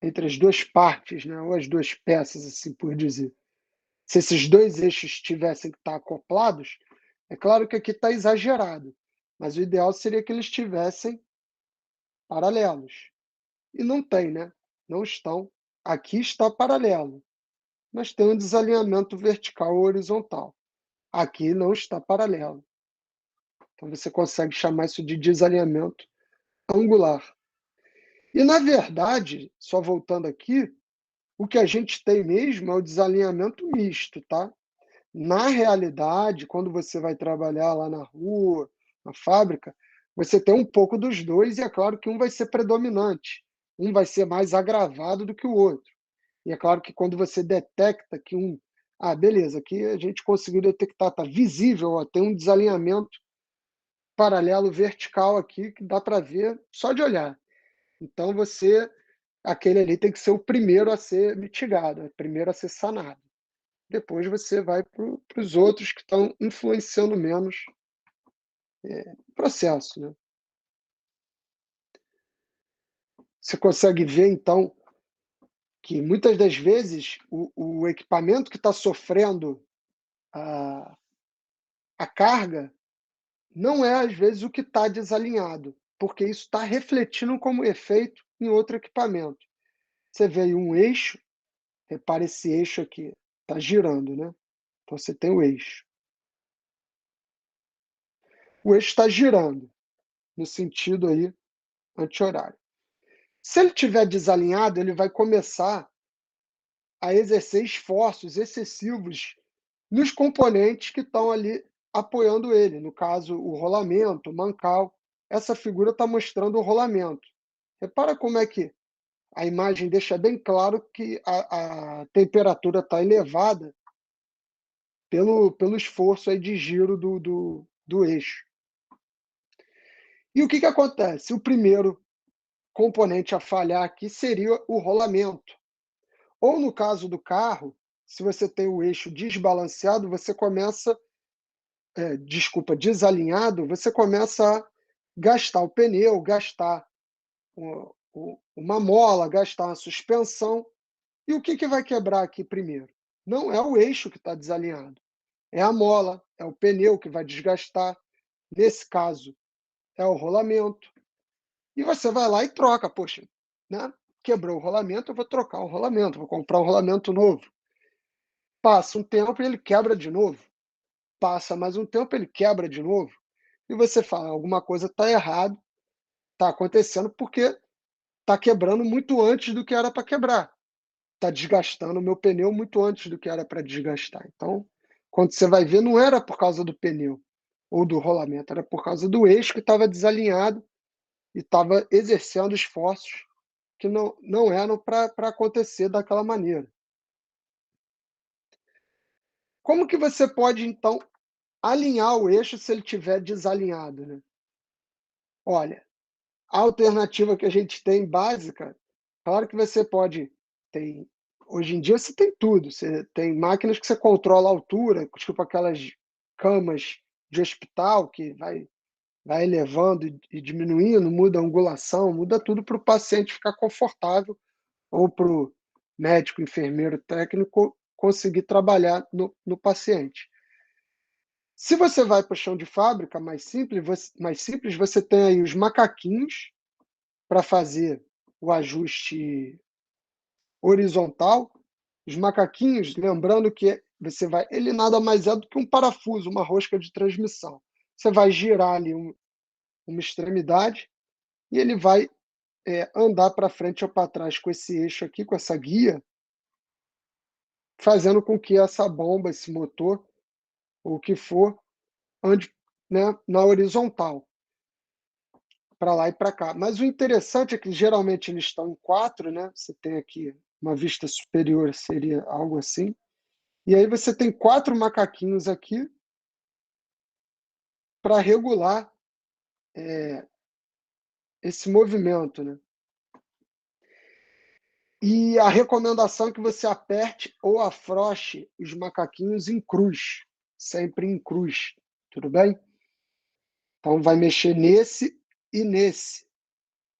entre as duas partes, né? Ou as duas peças, assim por dizer. Se esses dois eixos tivessem que estar acoplados, é claro que aqui está exagerado, mas o ideal seria que eles estivessem paralelos. E não tem, né? Não estão. Aqui está paralelo, mas tem um desalinhamento vertical ou horizontal. Aqui não está paralelo. Então você consegue chamar isso de desalinhamento angular. E na verdade, só voltando aqui, o que a gente tem mesmo é o desalinhamento misto, tá? Na realidade, quando você vai trabalhar lá na rua, na fábrica, você tem um pouco dos dois e é claro que um vai ser predominante, um vai ser mais agravado do que o outro. E é claro que quando você detecta que beleza, aqui a gente conseguiu detectar, está visível, ó, tem um desalinhamento paralelo vertical aqui que dá para ver só de olhar. Então aquele ali tem que ser o primeiro a ser mitigado, o primeiro a ser sanado. Depois você vai para os outros que estão influenciando menos o processo, né. Você consegue ver então que muitas das vezes o equipamento que está sofrendo a a carga não é às vezes o que está desalinhado, porque isso está refletindo como efeito em outro equipamento. Você vê aí um eixo, repara esse eixo aqui, está girando, né. Então você tem o eixo. O eixo está girando, no sentido aí anti-horário. Se ele estiver desalinhado, ele vai começar a exercer esforços excessivos nos componentes que estão ali apoiando ele, no caso, o rolamento, o mancal. Essa figura está mostrando o rolamento. Repara como é que a imagem deixa bem claro que a temperatura está elevada pelo esforço aí de giro do eixo. E o que que acontece? O primeiro componente a falhar aqui seria o rolamento. Ou no caso do carro, se você tem o eixo desbalanceado, você começa, desalinhado, você começa a gastar o pneu, gastar uma mola, gastar uma suspensão. E o que que vai quebrar aqui primeiro? Não é o eixo que está desalinhado, é a mola, é o pneu que vai desgastar. Nesse caso, é o rolamento. E você vai lá e troca, poxa, né? Quebrou o rolamento, eu vou trocar o rolamento, vou comprar um rolamento novo. Passa um tempo e ele quebra de novo. Passa mais um tempo, ele quebra de novo. E você fala, alguma coisa está errado, está acontecendo porque está quebrando muito antes do que era para quebrar. Está desgastando o meu pneu muito antes do que era para desgastar. Então, quando você vai ver, não era por causa do pneu ou do rolamento, era por causa do eixo que estava desalinhado e estava exercendo esforços que não eram para acontecer daquela maneira. Como que você pode, então, alinhar o eixo se ele estiver desalinhado, né? Olha, a alternativa que a gente tem básica, claro que você pode tem hoje em dia você tem tudo, você tem máquinas que você controla a altura, tipo aquelas camas de hospital que vai elevando e diminuindo, muda a angulação, muda tudo para o paciente ficar confortável ou para o médico, enfermeiro, técnico conseguir trabalhar no paciente. Se você vai para o chão de fábrica mais simples, você tem aí os macaquinhos para fazer o ajuste horizontal. Os macaquinhos, lembrando que ele nada mais é do que um parafuso, uma rosca de transmissão. Você vai girar ali uma extremidade e ele vai andar para frente ou para trás com esse eixo aqui, com essa guia, fazendo com que essa bomba, esse motor, ou o que for, ande, né, na horizontal, para lá e para cá. Mas o interessante é que geralmente eles estão em quatro, né? Você tem aqui uma vista superior, seria algo assim. E aí você tem quatro macaquinhos aqui para regular esse movimento, né? E a recomendação é que você aperte ou afrouxe os macaquinhos em cruz, sempre em cruz, tudo bem? Então vai mexer nesse e nesse.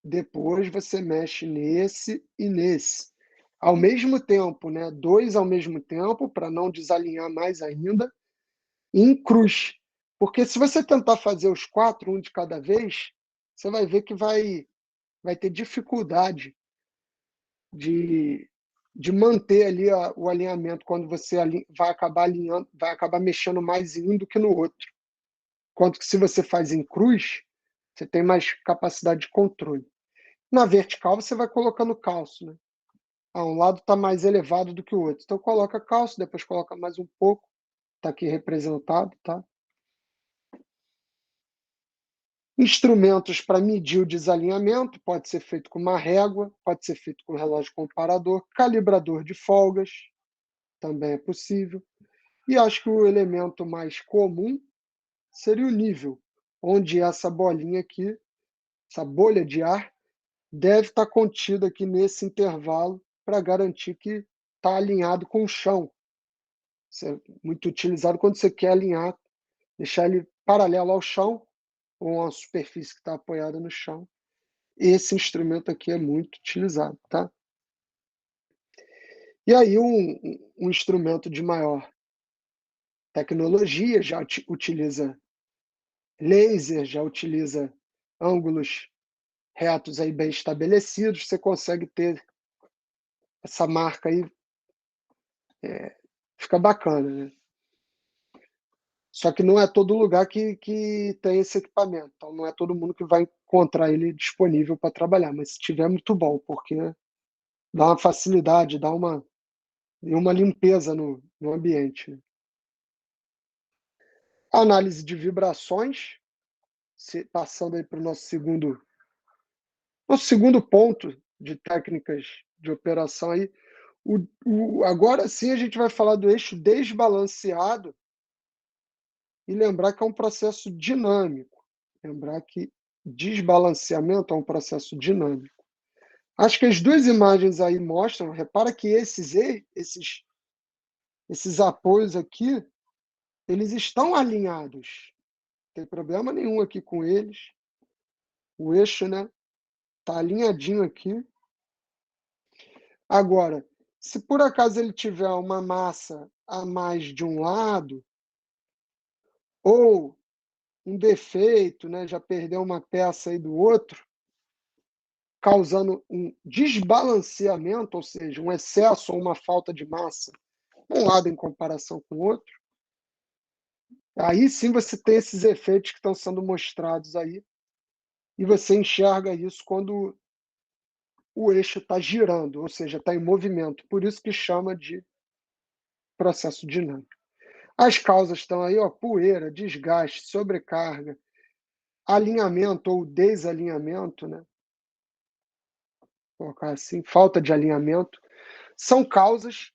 Depois você mexe nesse e nesse. Ao mesmo tempo, né? Dois ao mesmo tempo, para não desalinhar mais ainda, e em cruz. Porque se você tentar fazer os quatro, um de cada vez, você vai ver que vai ter dificuldade de, de manter ali o alinhamento quando você vai acabar alinhando, vai acabar mexendo mais em um do que no outro. Enquanto que se você faz em cruz, você tem mais capacidade de controle. Na vertical, você vai colocando calço, né? Um lado está mais elevado do que o outro. Então, coloca calço, depois coloca mais um pouco. Está aqui representado, tá? Instrumentos para medir o desalinhamento, pode ser feito com uma régua, pode ser feito com relógio comparador, calibrador de folgas, também é possível. E acho que o elemento mais comum seria o nível, onde essa bolinha aqui, essa bolha de ar, deve estar contida aqui nesse intervalo para garantir que está alinhado com o chão. Isso é muito utilizado quando você quer alinhar, deixar ele paralelo ao chão, ou a superfície que está apoiada no chão. Esse instrumento aqui é muito utilizado, tá? E aí um instrumento de maior tecnologia já utiliza laser, já utiliza ângulos retos aí bem estabelecidos, você consegue ter essa marca aí, fica bacana, né? Só que não é todo lugar que tem esse equipamento, então não é todo mundo que vai encontrar ele disponível para trabalhar, mas se tiver, muito bom, porque dá uma facilidade, dá uma limpeza no ambiente, né? Análise de vibrações, passando aí para o nosso segundo ponto de técnicas de operação aí. Agora sim a gente vai falar do eixo desbalanceado e lembrar que é um processo dinâmico. Lembrar que desbalanceamento é um processo dinâmico. Acho que as duas imagens aí mostram, repara que esses esses apoios aqui, eles estão alinhados. Não tem problema nenhum aqui com eles. O eixo, né, tá alinhadinho aqui. Agora, se por acaso ele tiver uma massa a mais de um lado, ou um defeito, né, já perdeu uma peça aí do outro, causando um desbalanceamento, ou seja, um excesso ou uma falta de massa, um lado em comparação com o outro, aí sim você tem esses efeitos que estão sendo mostrados aí, e você enxerga isso quando o eixo está girando, ou seja, está em movimento, por isso que chama de processo dinâmico. As causas estão aí, ó, poeira, desgaste, sobrecarga, alinhamento ou desalinhamento, né? Vou colocar assim, falta de alinhamento, são causas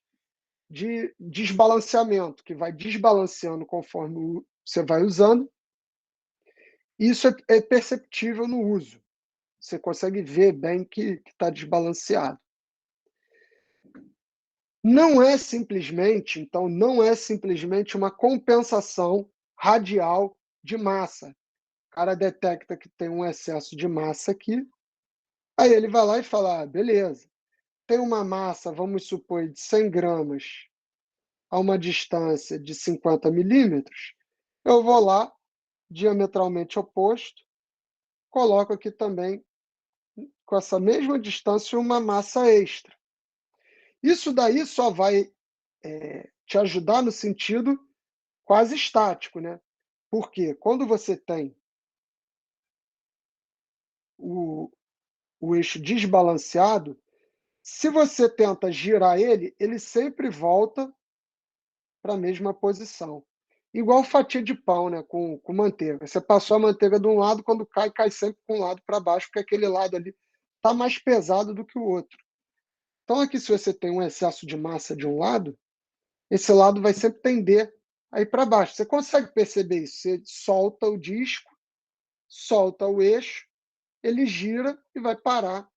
de desbalanceamento, que vai desbalanceando conforme você vai usando. Isso é perceptível no uso. Você consegue ver bem que está desbalanceado. Não é simplesmente, então, não é simplesmente uma compensação radial de massa. O cara detecta que tem um excesso de massa aqui, aí ele vai lá e fala: ah, beleza, tem uma massa, vamos supor, de 100 gramas a uma distância de 50 milímetros, eu vou lá, diametralmente oposto, coloco aqui também, com essa mesma distância, uma massa extra. Isso daí só vai te ajudar no sentido quase estático, né? Porque quando você tem o, o eixo desbalanceado, se você tenta girar ele, ele sempre volta para a mesma posição. Igual fatia de pão, né, com manteiga. Você passou a manteiga de um lado, quando cai, cai sempre com um lado para baixo, porque aquele lado ali está mais pesado do que o outro. Então, aqui, se você tem um excesso de massa de um lado, esse lado vai sempre tender a ir para baixo. Você consegue perceber isso? Você solta o disco, solta o eixo, ele gira e vai parar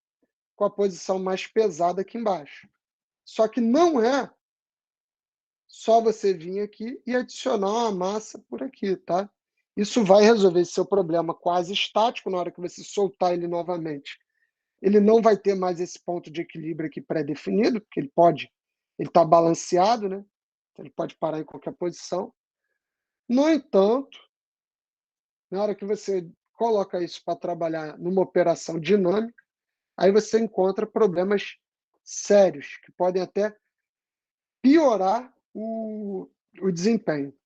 com a posição mais pesada aqui embaixo. Só que não é só você vir aqui e adicionar uma massa por aqui, tá? Isso vai resolver esse seu problema quase estático na hora que você soltar ele novamente. Ele não vai ter mais esse ponto de equilíbrio aqui pré-definido, porque ele está balanceado, né? Então ele pode parar em qualquer posição. No entanto, na hora que você coloca isso para trabalhar numa operação dinâmica, aí você encontra problemas sérios, que podem até piorar o desempenho.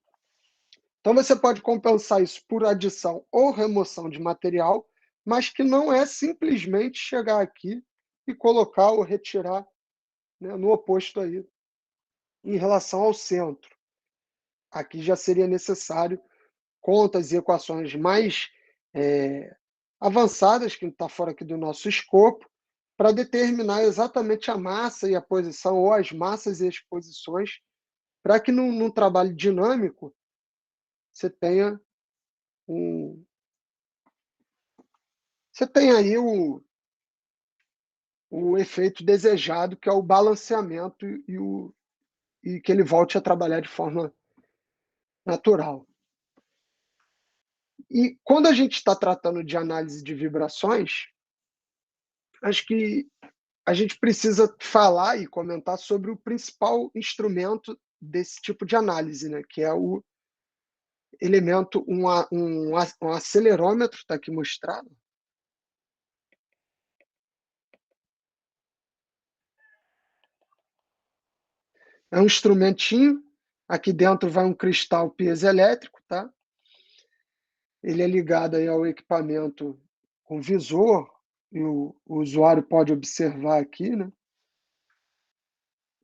Então, você pode compensar isso por adição ou remoção de material, mas que não é simplesmente chegar aqui e colocar ou retirar, né, no oposto aí, em relação ao centro. Aqui já seria necessário contas e equações mais avançadas, que está fora aqui do nosso escopo, para determinar exatamente a massa e a posição, ou as massas e as posições, para que num trabalho dinâmico você tenha você tenha aí o efeito desejado, que é o balanceamento e que ele volte a trabalhar de forma natural. E quando a gente está tratando de análise de vibrações, acho que a gente precisa falar e comentar sobre o principal instrumento desse tipo de análise, né, que é o elemento, um acelerômetro, está aqui mostrado. É um instrumentinho, aqui dentro vai um cristal piezoelétrico, tá? Ele é ligado aí ao equipamento com visor, e o usuário pode observar aqui, né?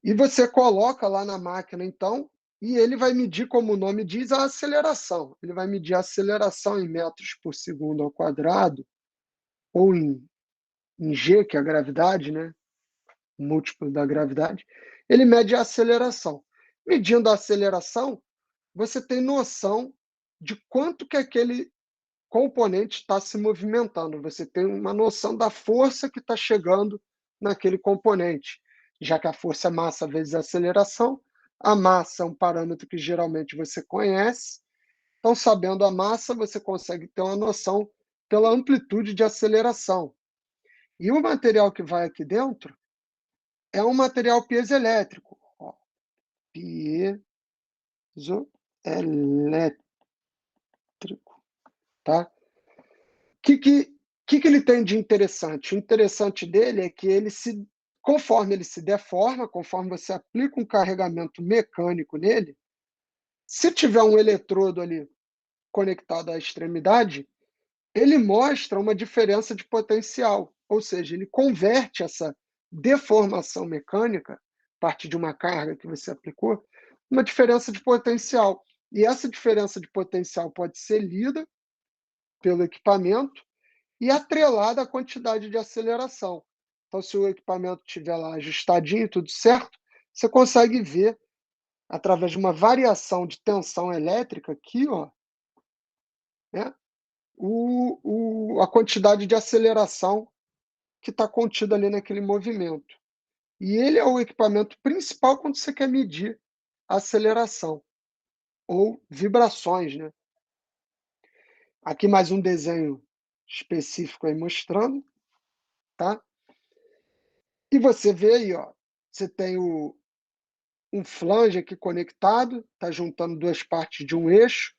E você coloca lá na máquina, então, e ele vai medir, como o nome diz, a aceleração. Ele vai medir a aceleração em metros por segundo ao quadrado, ou em g, que é a gravidade, né? O múltiplo da gravidade. Ele mede a aceleração. Medindo a aceleração, você tem noção de quanto que aquele componente está se movimentando. Você tem uma noção da força que está chegando naquele componente. Já que a força é massa vezes a aceleração, A massa é um parâmetro que geralmente você conhece, então sabendo a massa, você consegue ter uma noção pela amplitude de aceleração. E o material que vai aqui dentro é um material piezoelétrico, ó, piezoelétrico, tá? Que ele tem de interessante? O interessante dele é que conforme ele se deforma, conforme você aplica um carregamento mecânico nele, se tiver um eletrodo ali conectado à extremidade, ele mostra uma diferença de potencial, ou seja, ele converte essa deformação mecânica, a partir de uma carga que você aplicou, uma diferença de potencial. E essa diferença de potencial pode ser lida pelo equipamento e atrelada à quantidade de aceleração. Então, se o equipamento estiver lá ajustadinho, tudo certo, você consegue ver, através de uma variação de tensão elétrica aqui, ó, né, a quantidade de aceleração que está contida ali naquele movimento. E ele é o equipamento principal quando você quer medir a aceleração ou vibrações, né? Aqui mais um desenho específico aí mostrando, tá? E você vê aí, ó, você tem um flange aqui conectado, está juntando duas partes de um eixo,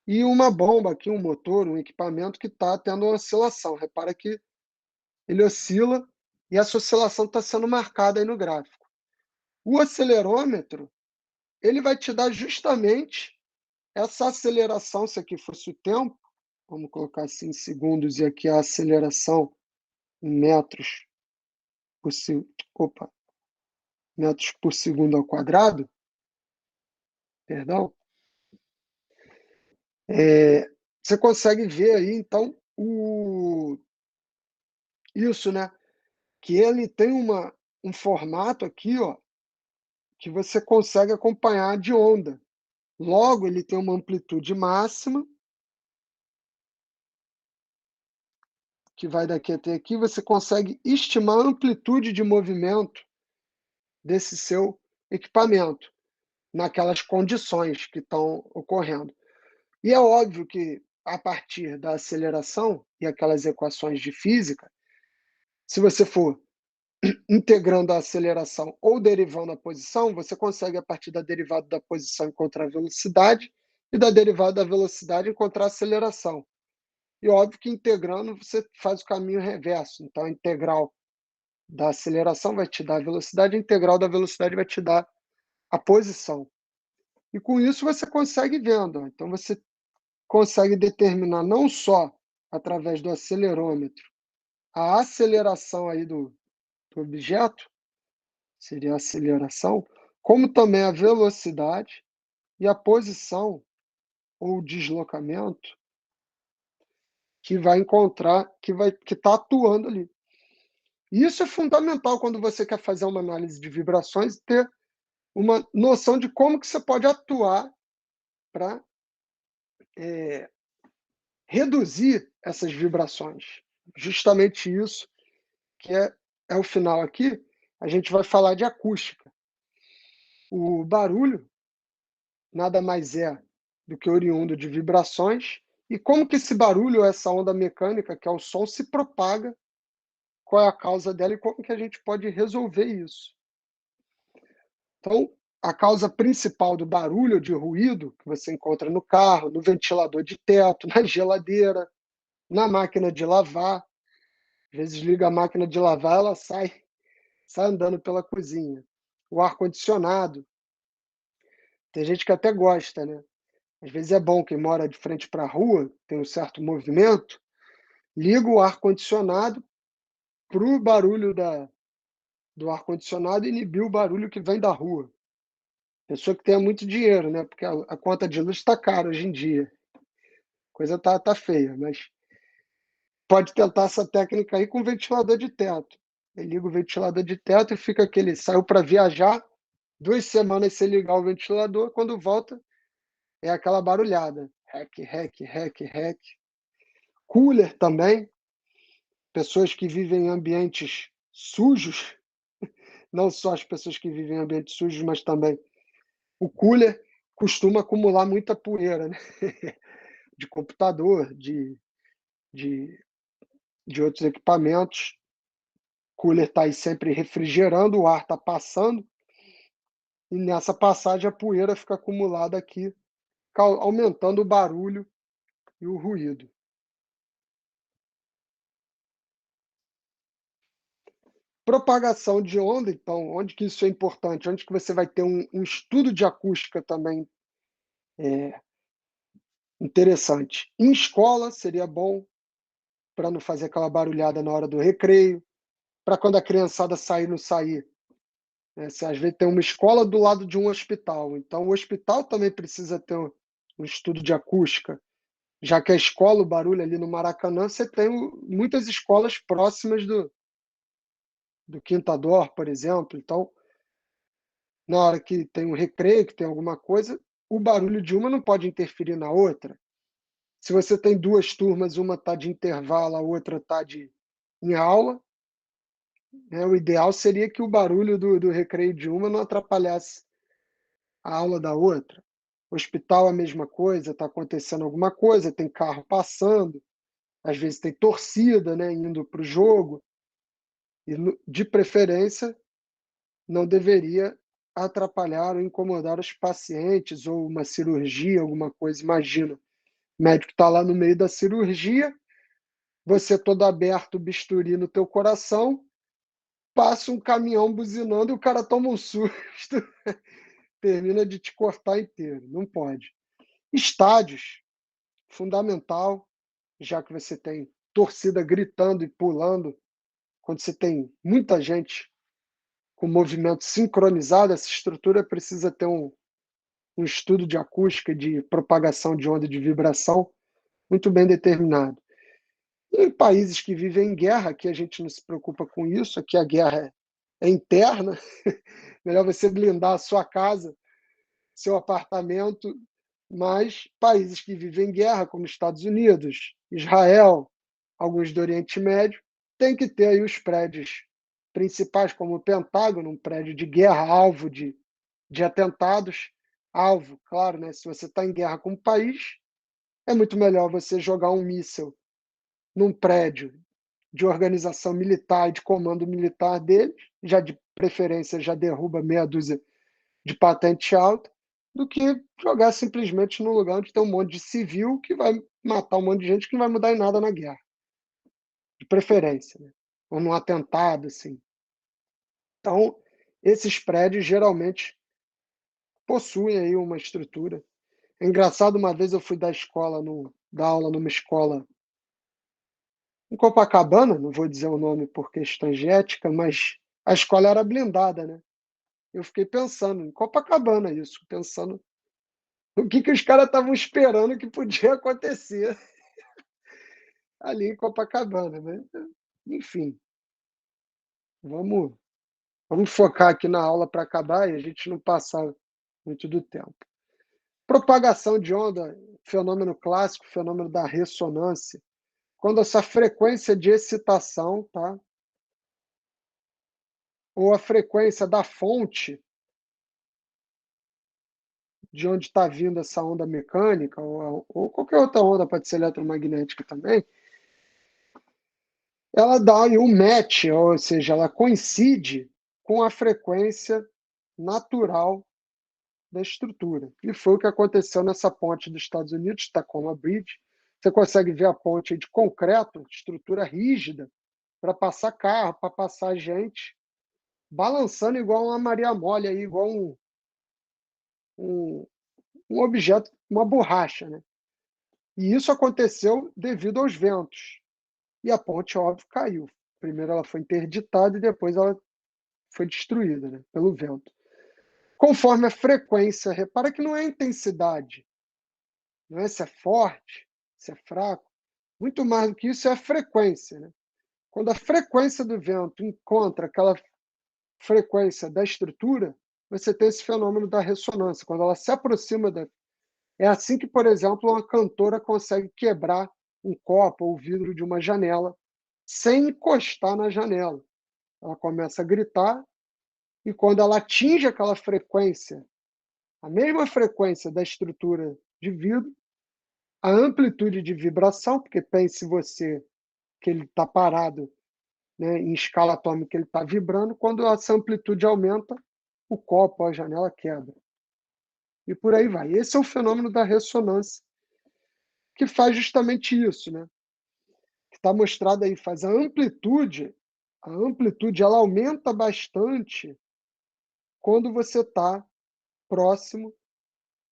e uma bomba aqui, um motor, um equipamento que está tendo uma oscilação. Repara que ele oscila e essa oscilação está sendo marcada aí no gráfico. O acelerômetro, ele vai te dar justamente essa aceleração, se aqui fosse o tempo, vamos colocar assim em segundos, e aqui a aceleração em metros por, metros por segundo ao quadrado, perdão, você consegue ver aí, então, isso, né? Que ele tem um formato aqui, ó, que você consegue acompanhar de onda. Logo, ele tem uma amplitude máxima, que vai daqui até aqui, você consegue estimar a amplitude de movimento desse seu equipamento, naquelas condições que estão ocorrendo. E é óbvio que, a partir da aceleração e aquelas equações de física, se você for integrando a aceleração ou derivando a posição, você consegue, a partir da derivada da posição, encontrar a velocidade e da derivada da velocidade encontrar a aceleração. E óbvio que integrando você faz o caminho reverso. Então, a integral da aceleração vai te dar a velocidade, a integral da velocidade vai te dar a posição. E com isso você consegue vendo. Então, você consegue determinar não só através do acelerômetro a aceleração aí do objeto, seria a aceleração, como também a velocidade e a posição ou deslocamento que vai encontrar, que está atuando ali. E isso é fundamental quando você quer fazer uma análise de vibrações e ter uma noção de como que você pode atuar para reduzir essas vibrações. Justamente isso que é o final aqui, a gente vai falar de acústica. O barulho nada mais é do que oriundo de vibrações, e como que esse barulho, essa onda mecânica, que é o som, se propaga, qual é a causa dela e como que a gente pode resolver isso. Então, a causa principal do barulho, de ruído, que você encontra no carro, no ventilador de teto, na geladeira, na máquina de lavar. Às vezes liga a máquina de lavar, ela sai andando pela cozinha. O ar-condicionado, tem gente que até gosta, né? Às vezes é bom, quem mora de frente para a rua, tem um certo movimento, liga o ar-condicionado para o barulho do ar-condicionado inibir o barulho que vem da rua. Pessoa que tenha muito dinheiro, né? Porque a conta de luz está cara hoje em dia. A coisa tá feia, mas pode tentar essa técnica aí com ventilador de teto. Ele liga o ventilador de teto e fica aquele, saiu para viajar, 2 semanas sem ligar o ventilador, quando volta é aquela barulhada. Rec, rec, rec, rec. Cooler também, pessoas que vivem em ambientes sujos, não só as pessoas que vivem em ambientes sujos, mas também O cooler costuma acumular muita poeira, né, de computador, de de outros equipamentos. O cooler está aí sempre refrigerando, o ar está passando, e nessa passagem a poeira fica acumulada aqui, aumentando o barulho e o ruído. Propagação de onda, então, onde que isso é importante? Onde que você vai ter um estudo de acústica também interessante. Em escola seria bom, para não fazer aquela barulhada na hora do recreio, para quando a criançada sair, não sair, né, se às vezes tem uma escola do lado de um hospital, então o hospital também precisa ter um estudo de acústica, já que a escola, o barulho ali no Maracanã, você tem muitas escolas próximas do Quinta Dor, por exemplo, então na hora que tem um recreio, que tem alguma coisa, o barulho de uma não pode interferir na outra. Se você tem 2 turmas, uma está de intervalo, a outra está em aula, né, o ideal seria que o barulho do recreio de uma não atrapalhasse a aula da outra. Hospital, a mesma coisa, está acontecendo alguma coisa, tem carro passando, às vezes tem torcida, né, indo para o jogo, e de preferência não deveria atrapalhar ou incomodar os pacientes ou uma cirurgia, alguma coisa. Imagina, o médico está lá no meio da cirurgia, você todo aberto, bisturi no teu coração, passa um caminhão buzinando e o cara toma um susto, termina de te cortar inteiro, não pode. Estádios, fundamental, já que você tem torcida gritando e pulando, quando você tem muita gente com movimento sincronizado, essa estrutura precisa ter um estudo de acústica, de propagação de onda de vibração muito bem determinado. Em países que vivem em guerra, aqui a gente não se preocupa com isso, aqui a guerra é interna, melhor você blindar a sua casa, seu apartamento, mas países que vivem em guerra, como Estados Unidos, Israel, alguns do Oriente Médio, tem que ter aí os prédios principais, como o Pentágono, um prédio de guerra, alvo de atentados, alvo, claro, né? Se você está em guerra com um país, é muito melhor você jogar um míssil num prédio de organização militar e de comando militar deles, já de preferência já derruba meia dúzia de patente alta, do que jogar simplesmente num lugar onde tem um monte de civil que vai matar um monte de gente que não vai mudar em nada na guerra, de preferência, né? Ou num atentado, assim. Então, esses prédios geralmente possuem aí uma estrutura. É engraçado, uma vez eu fui dar escola dar aula numa escola em Copacabana, não vou dizer o nome por questões de ética, mas a escola era blindada, né. Eu fiquei pensando, em Copacabana isso, pensando o que os caras estavam esperando que podia acontecer ali em Copacabana, né. Enfim, vamos vamos focar aqui na aula para acabar e a gente não passar muito do tempo. Propagação de onda, fenômeno clássico, fenômeno da ressonância. Quando essa frequência de excitação, tá, ou a frequência da fonte de onde está vindo essa onda mecânica, ou qualquer outra onda, pode ser eletromagnética também, ela dá aí um match, ou seja, ela coincide com a frequência natural da estrutura. E foi o que aconteceu nessa ponte dos Estados Unidos, Tacoma Bridge. Você consegue ver a ponte de concreto, estrutura rígida, para passar carro, para passar gente, balançando igual uma Maria Mole, aí, igual um, um objeto, uma borracha, né? E isso aconteceu devido aos ventos. E a ponte, óbvio, caiu. Primeiro ela foi interditada e depois ela foi destruída, né, pelo vento. Conforme a frequência, repara que não é a intensidade, não é se é forte, se é fraco. Muito mais do que isso é a frequência, né? Quando a frequência do vento encontra aquela frequência da estrutura, você tem esse fenômeno da ressonância. Quando ela se aproxima da. É assim que, por exemplo, uma cantora consegue quebrar um copo ou vidro de uma janela sem encostar na janela. Ela começa a gritar e quando ela atinge aquela frequência a mesma frequência da estrutura de vidro, a amplitude de vibração, porque pense você que ele está parado, né, em escala atômica ele está vibrando, quando essa amplitude aumenta, o copo, a janela quebra. E por aí vai. Esse é o fenômeno da ressonância, que faz justamente isso, né? Que está mostrado aí, faz a amplitude ela aumenta bastante quando você está próximo,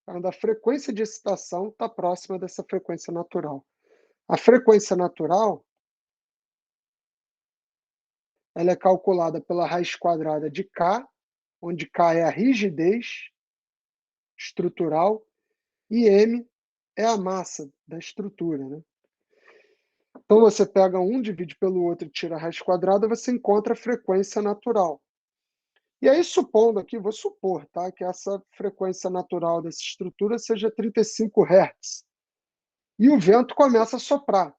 quando a frequência de excitação está próxima dessa frequência natural. A frequência natural, ela é calculada pela raiz quadrada de K, onde K é a rigidez estrutural e M é a massa da estrutura, né? Então você pega um, divide pelo outro e tira a raiz quadrada, você encontra a frequência natural. E aí, supondo aqui, vou supor, tá, que essa frequência natural dessa estrutura seja 35 Hz. E o vento começa a soprar.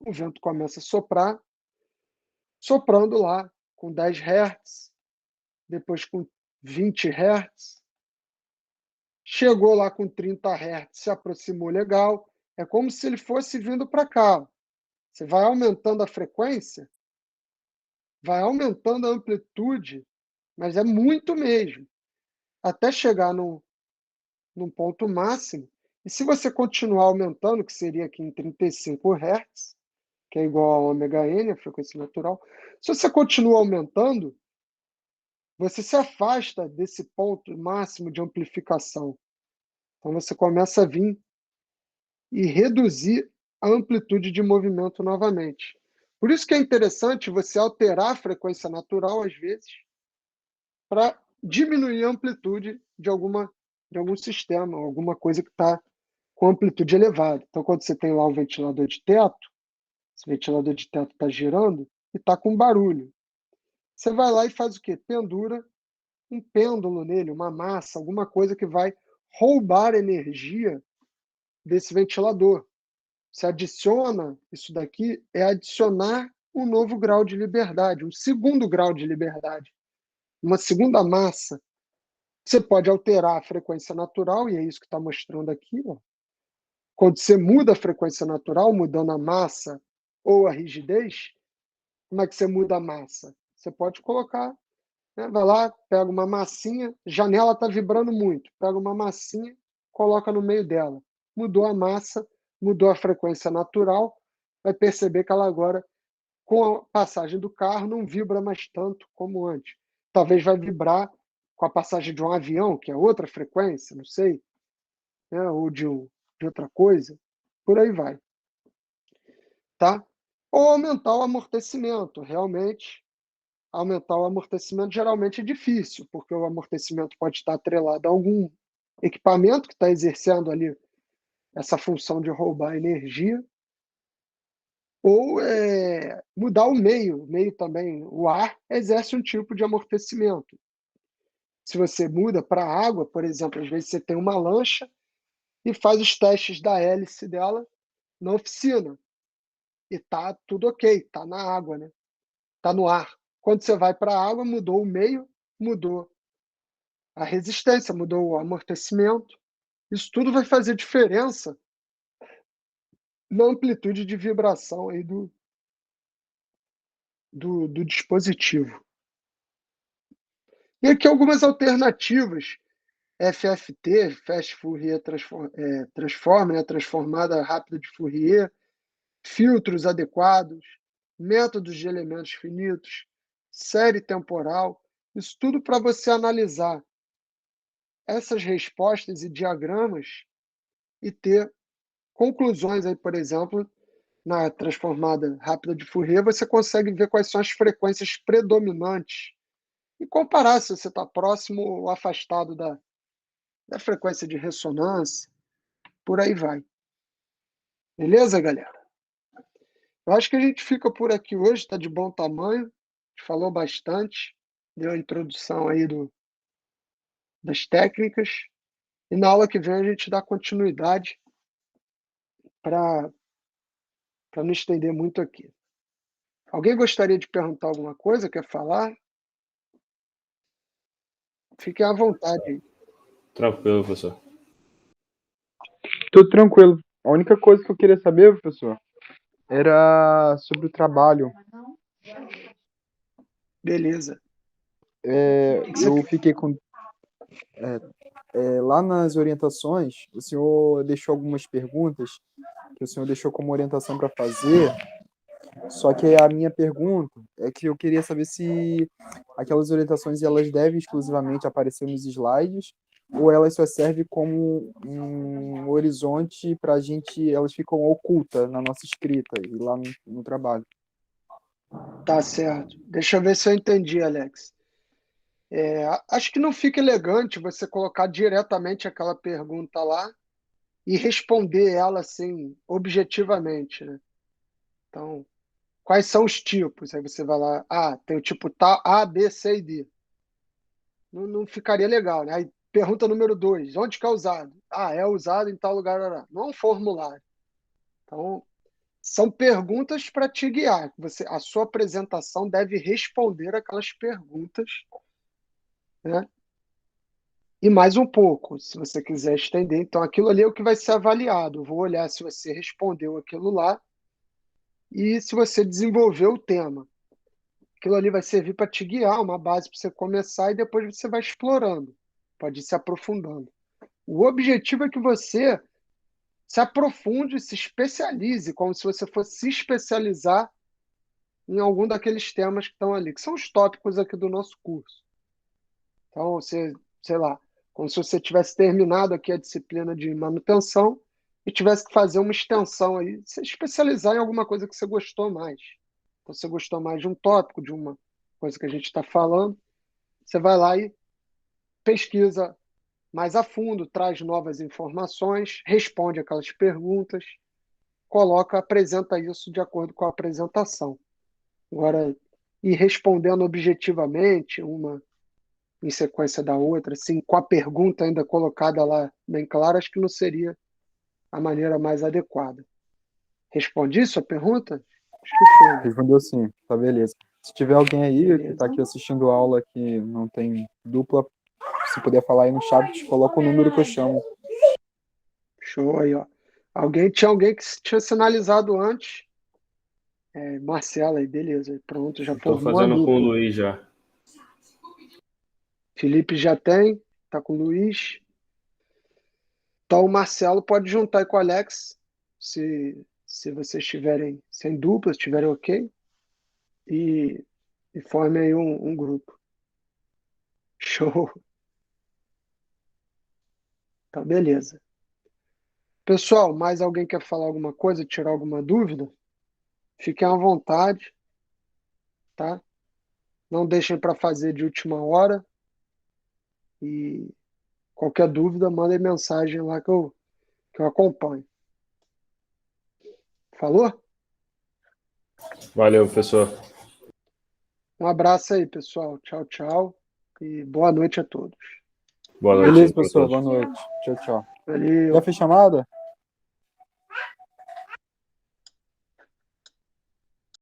O vento começa a soprar, soprando lá com 10 Hz, depois com 20 Hz, chegou lá com 30 Hz, se aproximou legal, é como se ele fosse vindo para cá. Você vai aumentando a frequência, vai aumentando a amplitude, mas é muito mesmo, até chegar num ponto máximo. E se você continuar aumentando, que seria aqui em 35 Hz, que é igual a ômega n, a frequência natural, se você continua aumentando, você se afasta desse ponto máximo de amplificação. Então você começa a vir e reduzir a amplitude de movimento novamente. Por isso que é interessante você alterar a frequência natural, às vezes, para diminuir a amplitude de algum sistema, alguma coisa que está com amplitude elevada. Então, quando você tem lá um ventilador de teto, esse ventilador de teto está girando e está com barulho. Você vai lá e faz o quê? Pendura um pêndulo nele, uma massa, alguma coisa que vai roubar energia desse ventilador. Você adiciona isso daqui, é adicionar um novo grau de liberdade, um segundo grau de liberdade, uma segunda massa. Você pode alterar a frequência natural, e é isso que está mostrando aqui. Ó. Quando você muda a frequência natural, mudando a massa ou a rigidez, como é que você muda a massa? Você pode colocar, né, vai lá, pega uma massinha, janela está vibrando muito, pega uma massinha, coloca no meio dela. Mudou a massa, mudou a frequência natural, vai perceber que ela agora, com a passagem do carro, não vibra mais tanto como antes. Talvez vai vibrar com a passagem de um avião, que é outra frequência, não sei, né, ou de outra coisa, por aí vai, tá? Ou aumentar o amortecimento, realmente, aumentar o amortecimento geralmente é difícil, porque o amortecimento pode estar atrelado a algum equipamento que está exercendo ali essa função de roubar energia, ou mudar o meio também. O ar exerce um tipo de amortecimento. Se você muda para a água, por exemplo, às vezes você tem uma lancha e faz os testes da hélice dela na oficina, e tá tudo ok, tá na água, né? Tá no ar. Quando você vai para a água, mudou o meio, mudou a resistência, mudou o amortecimento. Isso tudo vai fazer diferença na amplitude de vibração aí do dispositivo. E aqui algumas alternativas. FFT, Fast Fourier Transform, né, transformada rápida de Fourier, filtros adequados, métodos de elementos finitos, série temporal, isso tudo para você analisar essas respostas e diagramas e ter conclusões aí, por exemplo, na transformada rápida de Fourier, você consegue ver quais são as frequências predominantes e comparar se você está próximo ou afastado da frequência de ressonância, por aí vai. Beleza, galera? Eu acho que a gente fica por aqui hoje, está de bom tamanho, a gente falou bastante, deu a introdução aí das técnicas, e na aula que vem a gente dá continuidade para não estender muito aqui. Alguém gostaria de perguntar alguma coisa? Quer falar? Fiquem à vontade aí. Tranquilo, professor. Tudo tranquilo. A única coisa que eu queria saber, professor, era sobre o trabalho. Beleza. Eu fiquei com... lá nas orientações, o senhor deixou algumas perguntas que o senhor deixou como orientação para fazer, só que a minha pergunta é que eu queria saber se aquelas orientações elas devem exclusivamente aparecer nos slides ou elas só servem como um horizonte para a gente, elas ficam ocultas na nossa escrita e lá no trabalho. Tá certo. Deixa eu ver se eu entendi, Alex. Acho que não fica elegante você colocar diretamente aquela pergunta lá e responder ela assim, objetivamente, né? Então, quais são os tipos? Aí você vai lá, tem o tipo tal, A, B, C e D. Não ficaria legal, né? Aí pergunta número 2, onde que é usado? É usado em tal lugar. Não é um formulário. Então, são perguntas para te guiar. A sua apresentação deve responder aquelas perguntas, né? E mais um pouco, se você quiser estender. Então, aquilo ali é o que vai ser avaliado. Eu vou olhar se você respondeu aquilo lá e se você desenvolveu o tema. Aquilo ali vai servir para te guiar, uma base para você começar e depois você vai explorando, pode ir se aprofundando. O objetivo é que você se aprofunde, se especialize, como se você fosse se especializar em algum daqueles temas que estão ali, que são os tópicos aqui do nosso curso. Então, você, sei lá, como se você tivesse terminado aqui a disciplina de manutenção e tivesse que fazer uma extensão aí, se especializar em alguma coisa que você gostou mais. Então, você gostou mais de um tópico, de uma coisa que a gente está falando, você vai lá e pesquisa mais a fundo, traz novas informações, responde aquelas perguntas, apresenta isso de acordo com a apresentação. Agora, ir respondendo objetivamente, uma em sequência da outra, assim, com a pergunta ainda colocada lá bem clara, acho que não seria a maneira mais adequada. Respondi isso a pergunta? Acho que foi, né? Respondeu sim, tá beleza. Se tiver alguém aí que Beleza. está aqui assistindo a aula que não tem dupla, se puder falar aí no chat, coloca o número que eu chamo. Show aí, ó. Tinha alguém que tinha sinalizado antes. Marcela aí, beleza. Pronto, já Estou formou a fazendo com o dupla. Luiz já. Felipe já tem, tá com o Luiz. Então o Marcelo pode juntar aí com o Alex, se vocês estiverem sem dupla, estiverem ok, e formem aí um grupo. Show. Então, beleza. Pessoal, mais alguém quer falar alguma coisa, tirar alguma dúvida? Fiquem à vontade, tá? Não deixem para fazer de última hora. E qualquer dúvida, mandem mensagem lá que eu acompanho. Falou? Valeu, professor. Um abraço aí, pessoal. Tchau, tchau. E boa noite a todos. Boa noite Beleza, para pessoal, todos. boa noite. Tchau, tchau. Valeu. Já fez chamada?